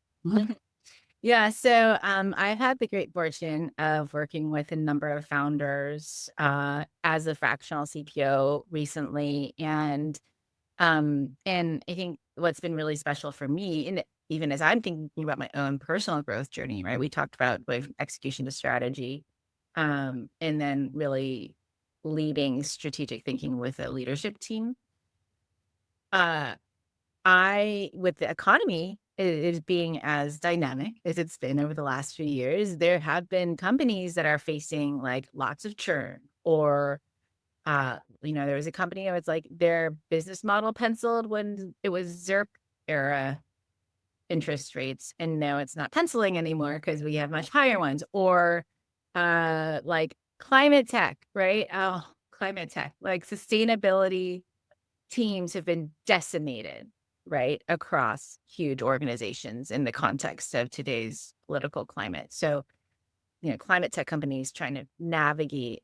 Yeah, so I've had the great fortune of working with a number of founders as a fractional CPO recently, and I think what's been really special for me, and even as I'm thinking about my own personal growth journey, right? We talked about going from execution to strategy, and then really leading strategic thinking with a leadership team. Uh, with the economy is being as dynamic as it's been over the last few years, there have been companies that are facing like lots of churn or there was a company that was like their business model penciled when it was ZERP era interest rates, and now it's not penciling anymore because we have much higher ones. Or like climate tech, right? Oh, climate tech, like sustainability teams have been decimated, right, across huge organizations in the context of today's political climate. So, climate tech companies trying to navigate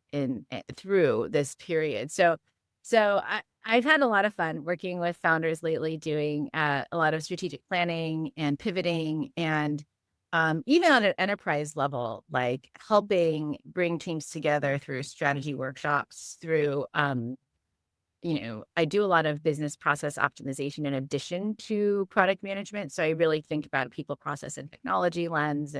through this period. I've had a lot of fun working with founders lately, doing a lot of strategic planning and pivoting, and even on an enterprise level, like helping bring teams together through strategy workshops, through I do a lot of business process optimization in addition to product management. So I really think about a people, process, and technology lens.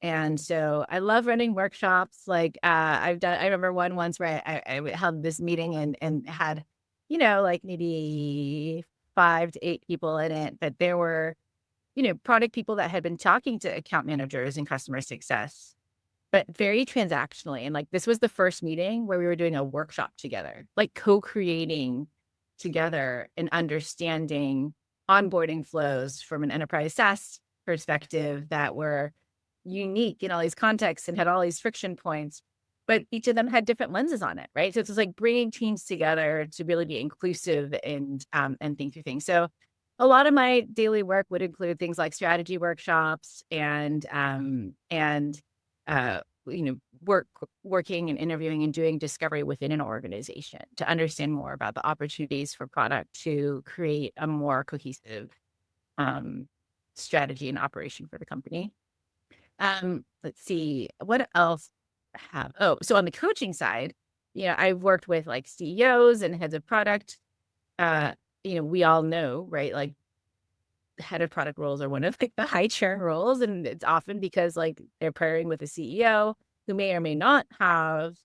And so I love running workshops. Like I remember one once where I held this meeting and had, like maybe 5 to 8 people in it, but there were, product people that had been talking to account managers and customer success, but very transactionally. And like, this was the first meeting where we were doing a workshop together, like co-creating together and understanding onboarding flows from an enterprise SaaS perspective that were unique in all these contexts and had all these friction points, but each of them had different lenses on it, right? So it's just like bringing teams together to really be inclusive and think through things. So a lot of my daily work would include things like strategy workshops and uh, working and interviewing and doing discovery within an organization to understand more about the opportunities for product to create a more cohesive strategy and operation for the company. Let's see, what else have? Oh, so on the coaching side, I've worked with like CEOs and heads of product. We all know, right? Like head of product roles are one of like the high churn roles. And it's often because like they're pairing with a CEO who may or may not have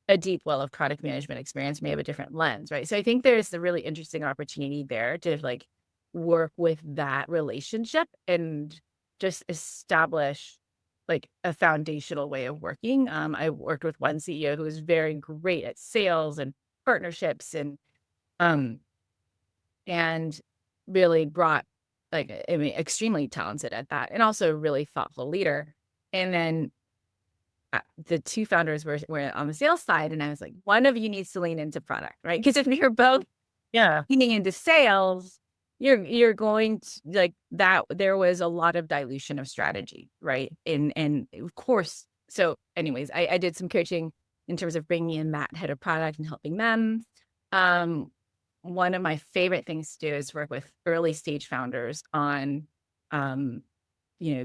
a deep well of product management experience, may have a different lens, right? So I think there's a really interesting opportunity there to like work with that relationship and just establish like a foundational way of working. I worked with one CEO who was very great at sales and partnerships um and really brought like, I mean, extremely talented at that and also a really thoughtful leader. And then the two founders were on the sales side, and I was like, one of you needs to lean into product, right? Because if you're both Yeah. leaning into sales, you're going to like that. There was a lot of dilution of strategy, right? And of course, so anyways, I did some coaching in terms of bringing in that head of product and helping them. Um, one of my favorite things to do is work with early stage founders on, um,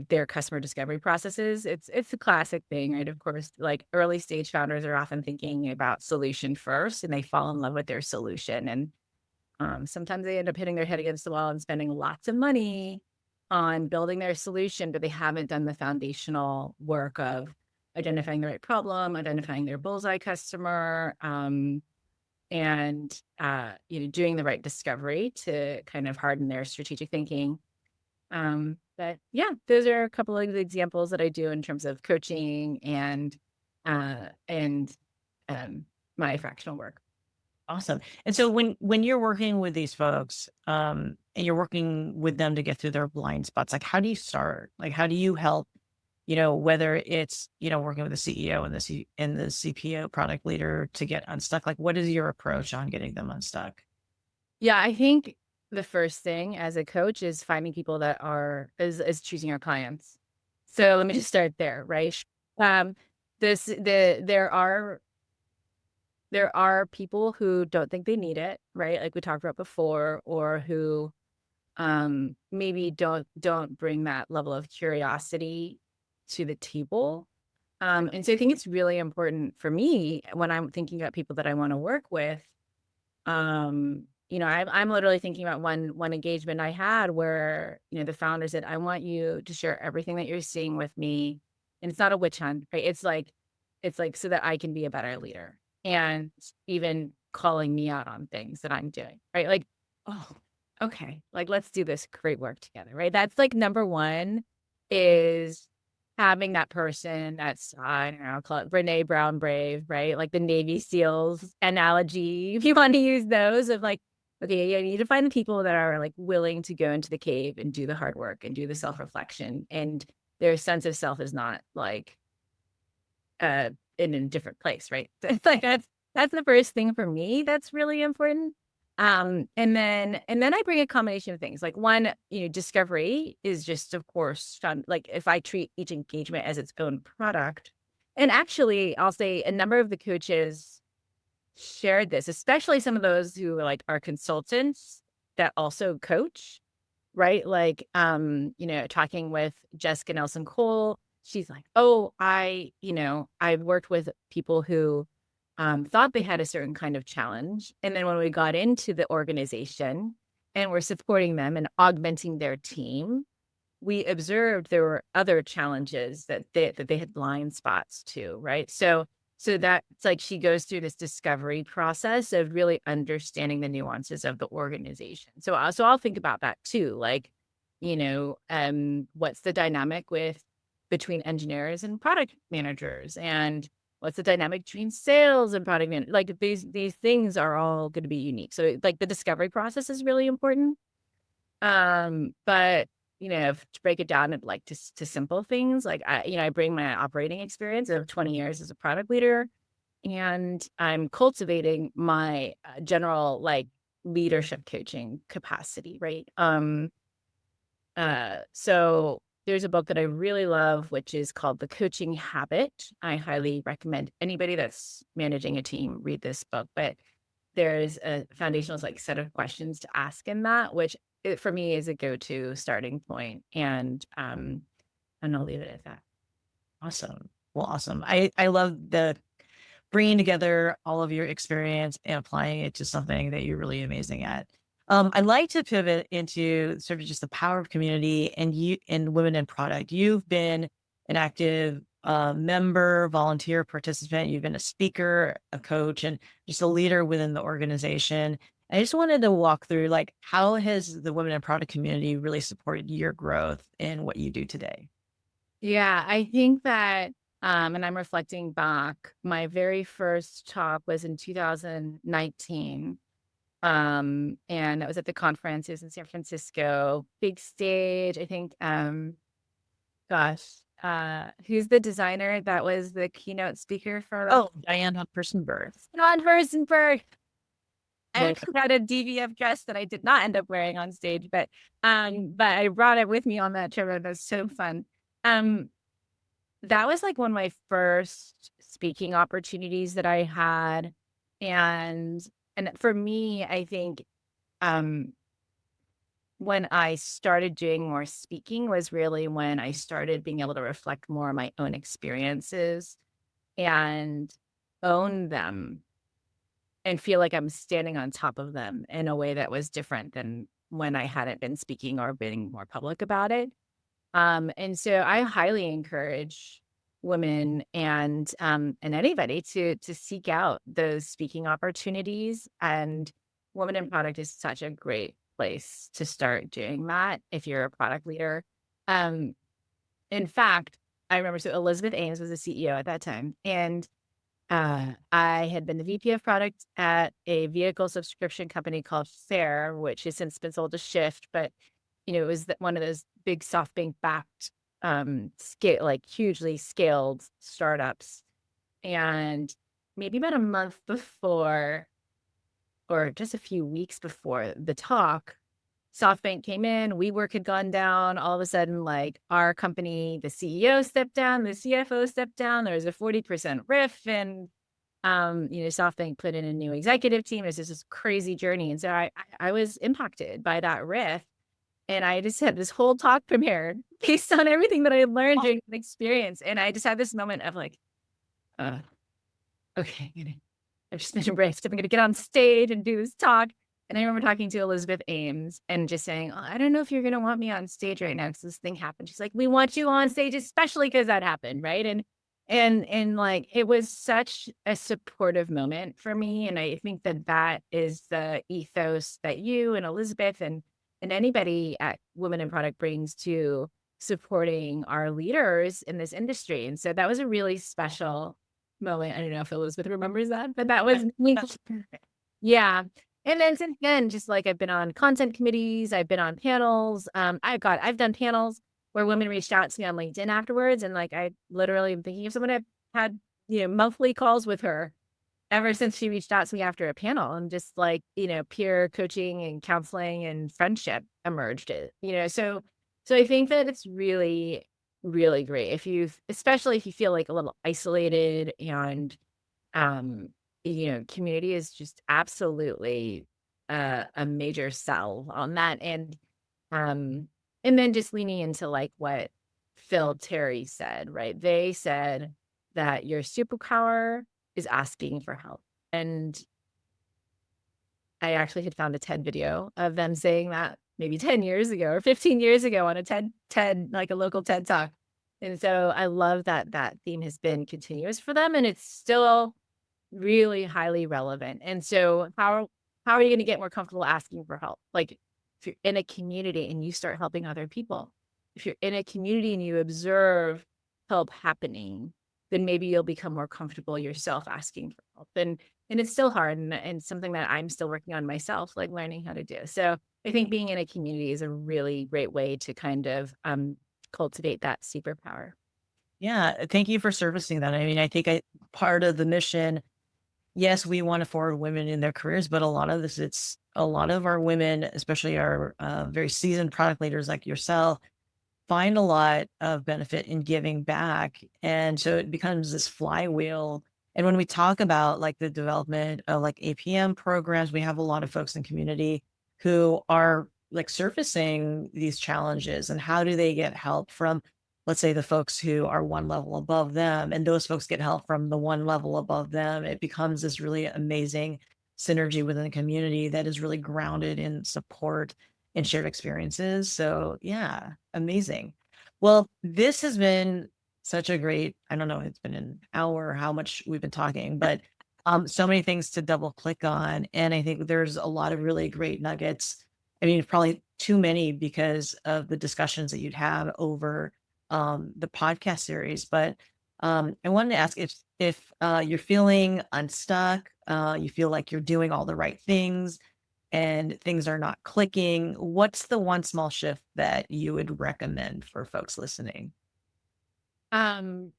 their customer discovery processes. It's a classic thing, right? Of course, like early stage founders are often thinking about solution first, and they fall in love with their solution. And sometimes they end up hitting their head against the wall and spending lots of money on building their solution, but they haven't done the foundational work of identifying the right problem, identifying their bullseye customer, and doing the right discovery to kind of harden their strategic thinking. But yeah, those are a couple of examples that I do in terms of coaching and my fractional work. Awesome. And so when you're working with these folks, and you're working with them to get through their blind spots, like how do you start? Like how do you help, whether it's, working with the CEO and the CPO product leader to get unstuck? Like what is your approach on getting them unstuck? Yeah, I think the first thing as a coach is finding people that is choosing our clients. So let me just start there, right? Um, there are people who don't think they need it, right? Like we talked about before, or who maybe don't bring that level of curiosity to the table. And so I think it's really important for me when I'm thinking about people that I want to work with. I'm literally thinking about one engagement I had where, the founder said, I want you to share everything that you're seeing with me. And it's not a witch hunt, right? It's like so that I can be a better leader, and even calling me out on things that I'm doing, right? Like, oh, okay, like let's do this great work together, right? That's like number one is having that person that's, I don't know, I'll call it Brene Brown brave, right? Like the Navy SEALs analogy, if you want to use those of like, okay, you need to find the people that are like willing to go into the cave and do the hard work and do the self-reflection. And their sense of self is not like uh in a different place, right? It's like that's the first thing for me that's really important. And then I bring a combination of things. Like one, discovery is just, of course, fun. Like if I treat each engagement as its own product. And actually, I'll say a number of the coaches shared this, especially some of those who are consultants that also coach, right? Like, talking with Jessica Nelson Cole, she's like, oh, I've worked with people who thought they had a certain kind of challenge. And then when we got into the organization and we're supporting them and augmenting their team, we observed there were other challenges that they had blind spots to, right? So that's like she goes through this discovery process of really understanding the nuances of the organization. So I'll think about that too. Like, what's the dynamic between engineers and product managers, and what's the dynamic between sales and product managers? Like these things are all going to be unique. So like the discovery process is really important. But to break it down and like to simple things, like I bring my operating experience of 20 years as a product leader, and I'm cultivating my general like leadership coaching capacity, right? So there's a book that I really love, which is called The Coaching Habit. I highly recommend anybody that's managing a team read this book. But there's a foundational like set of questions to ask in that, which for me is a go-to starting point. And I'll leave it at that. Awesome. Well, awesome. I love the bringing together all of your experience and applying it to something that you're really amazing at. I'd like to pivot into sort of just the power of community and you and women in product. You've been an active member, volunteer, participant. You've been a speaker, a coach, and just a leader within the organization. I just wanted to walk through like how has the women in product community really supported your growth in what you do today? Yeah, I think that, and I'm reflecting back, my very first talk was in 2019. And that was at the conferences in San Francisco, big stage. I think, gosh, who's the designer that was the keynote speaker for Oh, Diane on person birth. on Firstenberg? I had a DVF dress that I did not end up wearing on stage, but I brought it with me on that trip. And it was so fun. Um, that was like one of my first speaking opportunities that I had. And And for me, I think um, when I started doing more speaking was really when I started being able to reflect more on my own experiences and own them and feel like I'm standing on top of them in a way that was different than when I hadn't been speaking or being more public about it. And so I highly encourage women and anybody to seek out those speaking opportunities. And Women in Product is such a great place to start doing that if you're a product leader. Um, in fact, I remember so Elizabeth Ames was the CEO at that time, and I had been the VP of product at a vehicle subscription company called Fair, which has since been sold to Shift. But it was one of those big SoftBank backed, scale like hugely scaled startups. And maybe about a month before, or just a few weeks before the talk, SoftBank came in, WeWork had gone down. All of a sudden, like our company, the CEO stepped down, the CFO stepped down. There was a 40% riff, and SoftBank put in a new executive team. It's just this crazy journey, and so I was impacted by that riff, and I just had this whole talk prepared based on everything that I had learned during the experience, and I just had this moment of like, uh, okay, I've just been riffed. I'm gonna get on stage and do this talk. And I remember talking to Elizabeth Ames and just saying, "Oh, I don't know if you're gonna want me on stage right now because this thing happened." She's like, "We want you on stage, especially because that happened, right?" And like it was such a supportive moment for me. And I think that that is the ethos that you and Elizabeth and anybody at Women in Product brings to supporting our leaders in this industry. And so that was a really special moment. I don't know if Elizabeth remembers that, but that was me. Yeah. And then since then, just like I've been on content committees, I've been on panels. I've done panels where women reached out to me on LinkedIn afterwards. And like I literally am thinking of someone I've had, monthly calls with her ever since she reached out to me after a panel, and just like, peer coaching and counseling and friendship emerged so I think that it's really, really great if especially if you feel like a little isolated, and um, community is just absolutely a major sell on that. Um, and then just leaning into like what Phil Terry said, right? They said that your superpower is asking for help. And I actually had found a TED video of them saying that maybe 10 years ago or 15 years ago on a TED, like a local TED talk. And so I love that that theme has been continuous for them, and it's still really highly relevant. And so how are you going to get more comfortable asking for help? Like if you're in a community and you start helping other people, if you're in a community and you observe help happening, then maybe you'll become more comfortable yourself asking for help. And it's still hard, and something that I'm still working on myself, like learning how to do. So I think being in a community is a really great way to kind of cultivate that superpower. Yeah, thank you for servicing that. I mean, I think part of the mission, yes, we want to forward women in their careers, but a lot of this, it's a lot of our women, especially our very seasoned product leaders like yourself, find a lot of benefit in giving back. And so it becomes this flywheel. And when we talk about like the development of like APM programs, we have a lot of folks in community who are like surfacing these challenges, and how do they get help from, let's say, the folks who are one level above them, and those folks get help from the one level above them. It becomes this really amazing synergy within the community that is really grounded in support and shared experiences. So yeah, amazing. Well, this has been such a great, I don't know, it's been an hour, how much we've been talking, but so many things to double click on. And I think there's a lot of really great nuggets. I mean, probably too many because of the discussions that you'd have over the podcast series. But I wanted to ask if you're feeling unstuck, you feel like you're doing all the right things, and things are not clicking, what's the one small shift that you would recommend for folks listening? Um,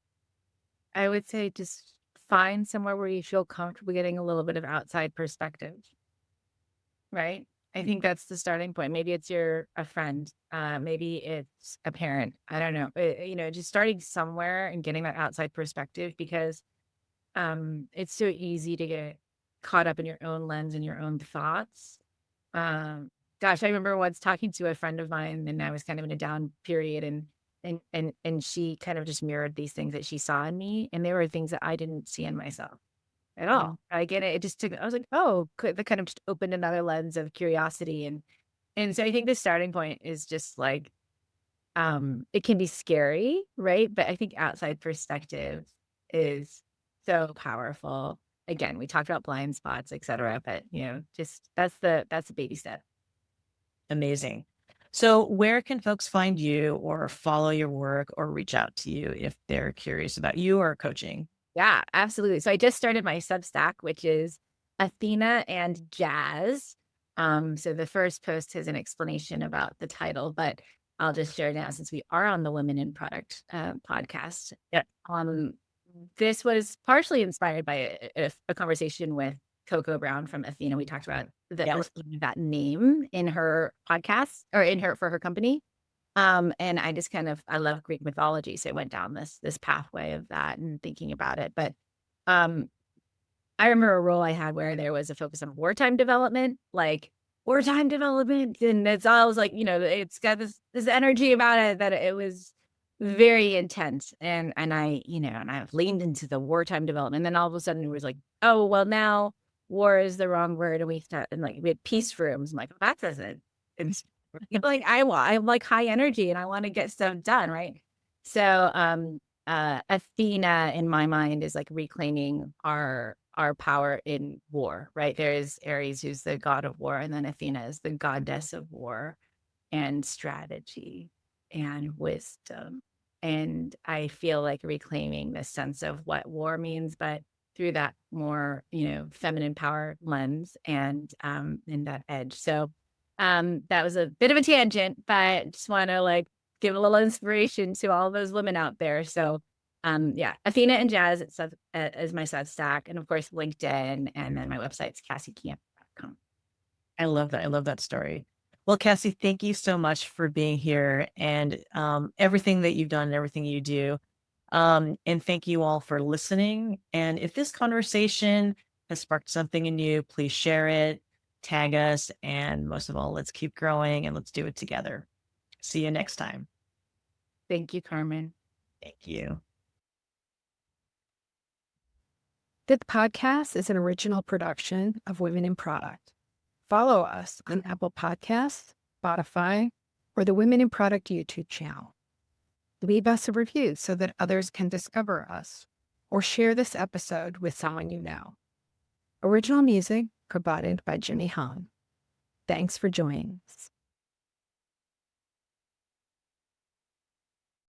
I would say just find somewhere where you feel comfortable getting a little bit of outside perspective, right? I think that's the starting point. Maybe it's a friend, maybe it's a parent. I don't know. Just starting somewhere and getting that outside perspective, because it's so easy to get caught up in your own lens and your own thoughts. Gosh, I remember once talking to a friend of mine, and I was kind of in a down period, and she kind of just mirrored these things that she saw in me, and they were things that I didn't see in myself at Mhm. all. I get it. It just took. I was like, oh, that kind of just opened another lens of curiosity, and so I think the starting point is just like, it can be scary, right? But I think outside perspective is so powerful. Again, we talked about blind spots, et cetera, but just that's the baby step. Amazing. So, where can folks find you or follow your work or reach out to you if they're curious about you or coaching? Yeah, absolutely. So I just started my Substack, which is Athena and Jazz. So the first post has an explanation about the title, but I'll just share now since we are on the Women in Product podcast. Yeah. Um, this was partially inspired by a conversation with Coco Brown from Athena. We talked about Yeah. that name in her podcast or in her for her company. And I just I love Greek mythology, so I went down this pathway of that and thinking about it. But um, I remember a role I had where there was a focus on wartime development, like wartime development, and it's always like it's got this energy about it that it was very intense, and I leaned into the wartime development, and then all of a sudden it was like, oh well, now war is the wrong word, and we had peace rooms. I'm like, well, that doesn't. Like I'm like high energy and I want to get stuff done, right? So Athena in my mind is like reclaiming our power in war, right? There is Ares who's the god of war, and then Athena is the goddess of war and strategy and wisdom. And I feel like reclaiming the sense of what war means, but through that more, feminine power lens and in that edge. So that was a bit of a tangent, but just want to like give a little inspiration to all those women out there. So yeah, Athena and Jazz is my Substack, and of course LinkedIn, and then my website's CassieCamp.com. I love that. I love that story. Well, Cassie, thank you so much for being here and everything that you've done and everything you do. And thank you all for listening. And if this conversation has sparked something in you, please share it, tag us, and most of all, let's keep growing and let's do it together. See you next time. Thank you, Carmen. Thank you. This podcast is an original production of Women in Product. Follow us on Apple Podcasts, Spotify, or the Women in Product YouTube channel. Leave us a review so that others can discover us, or share this episode with someone you know. Original music provided by Jimmy Hahn. Thanks for joining us.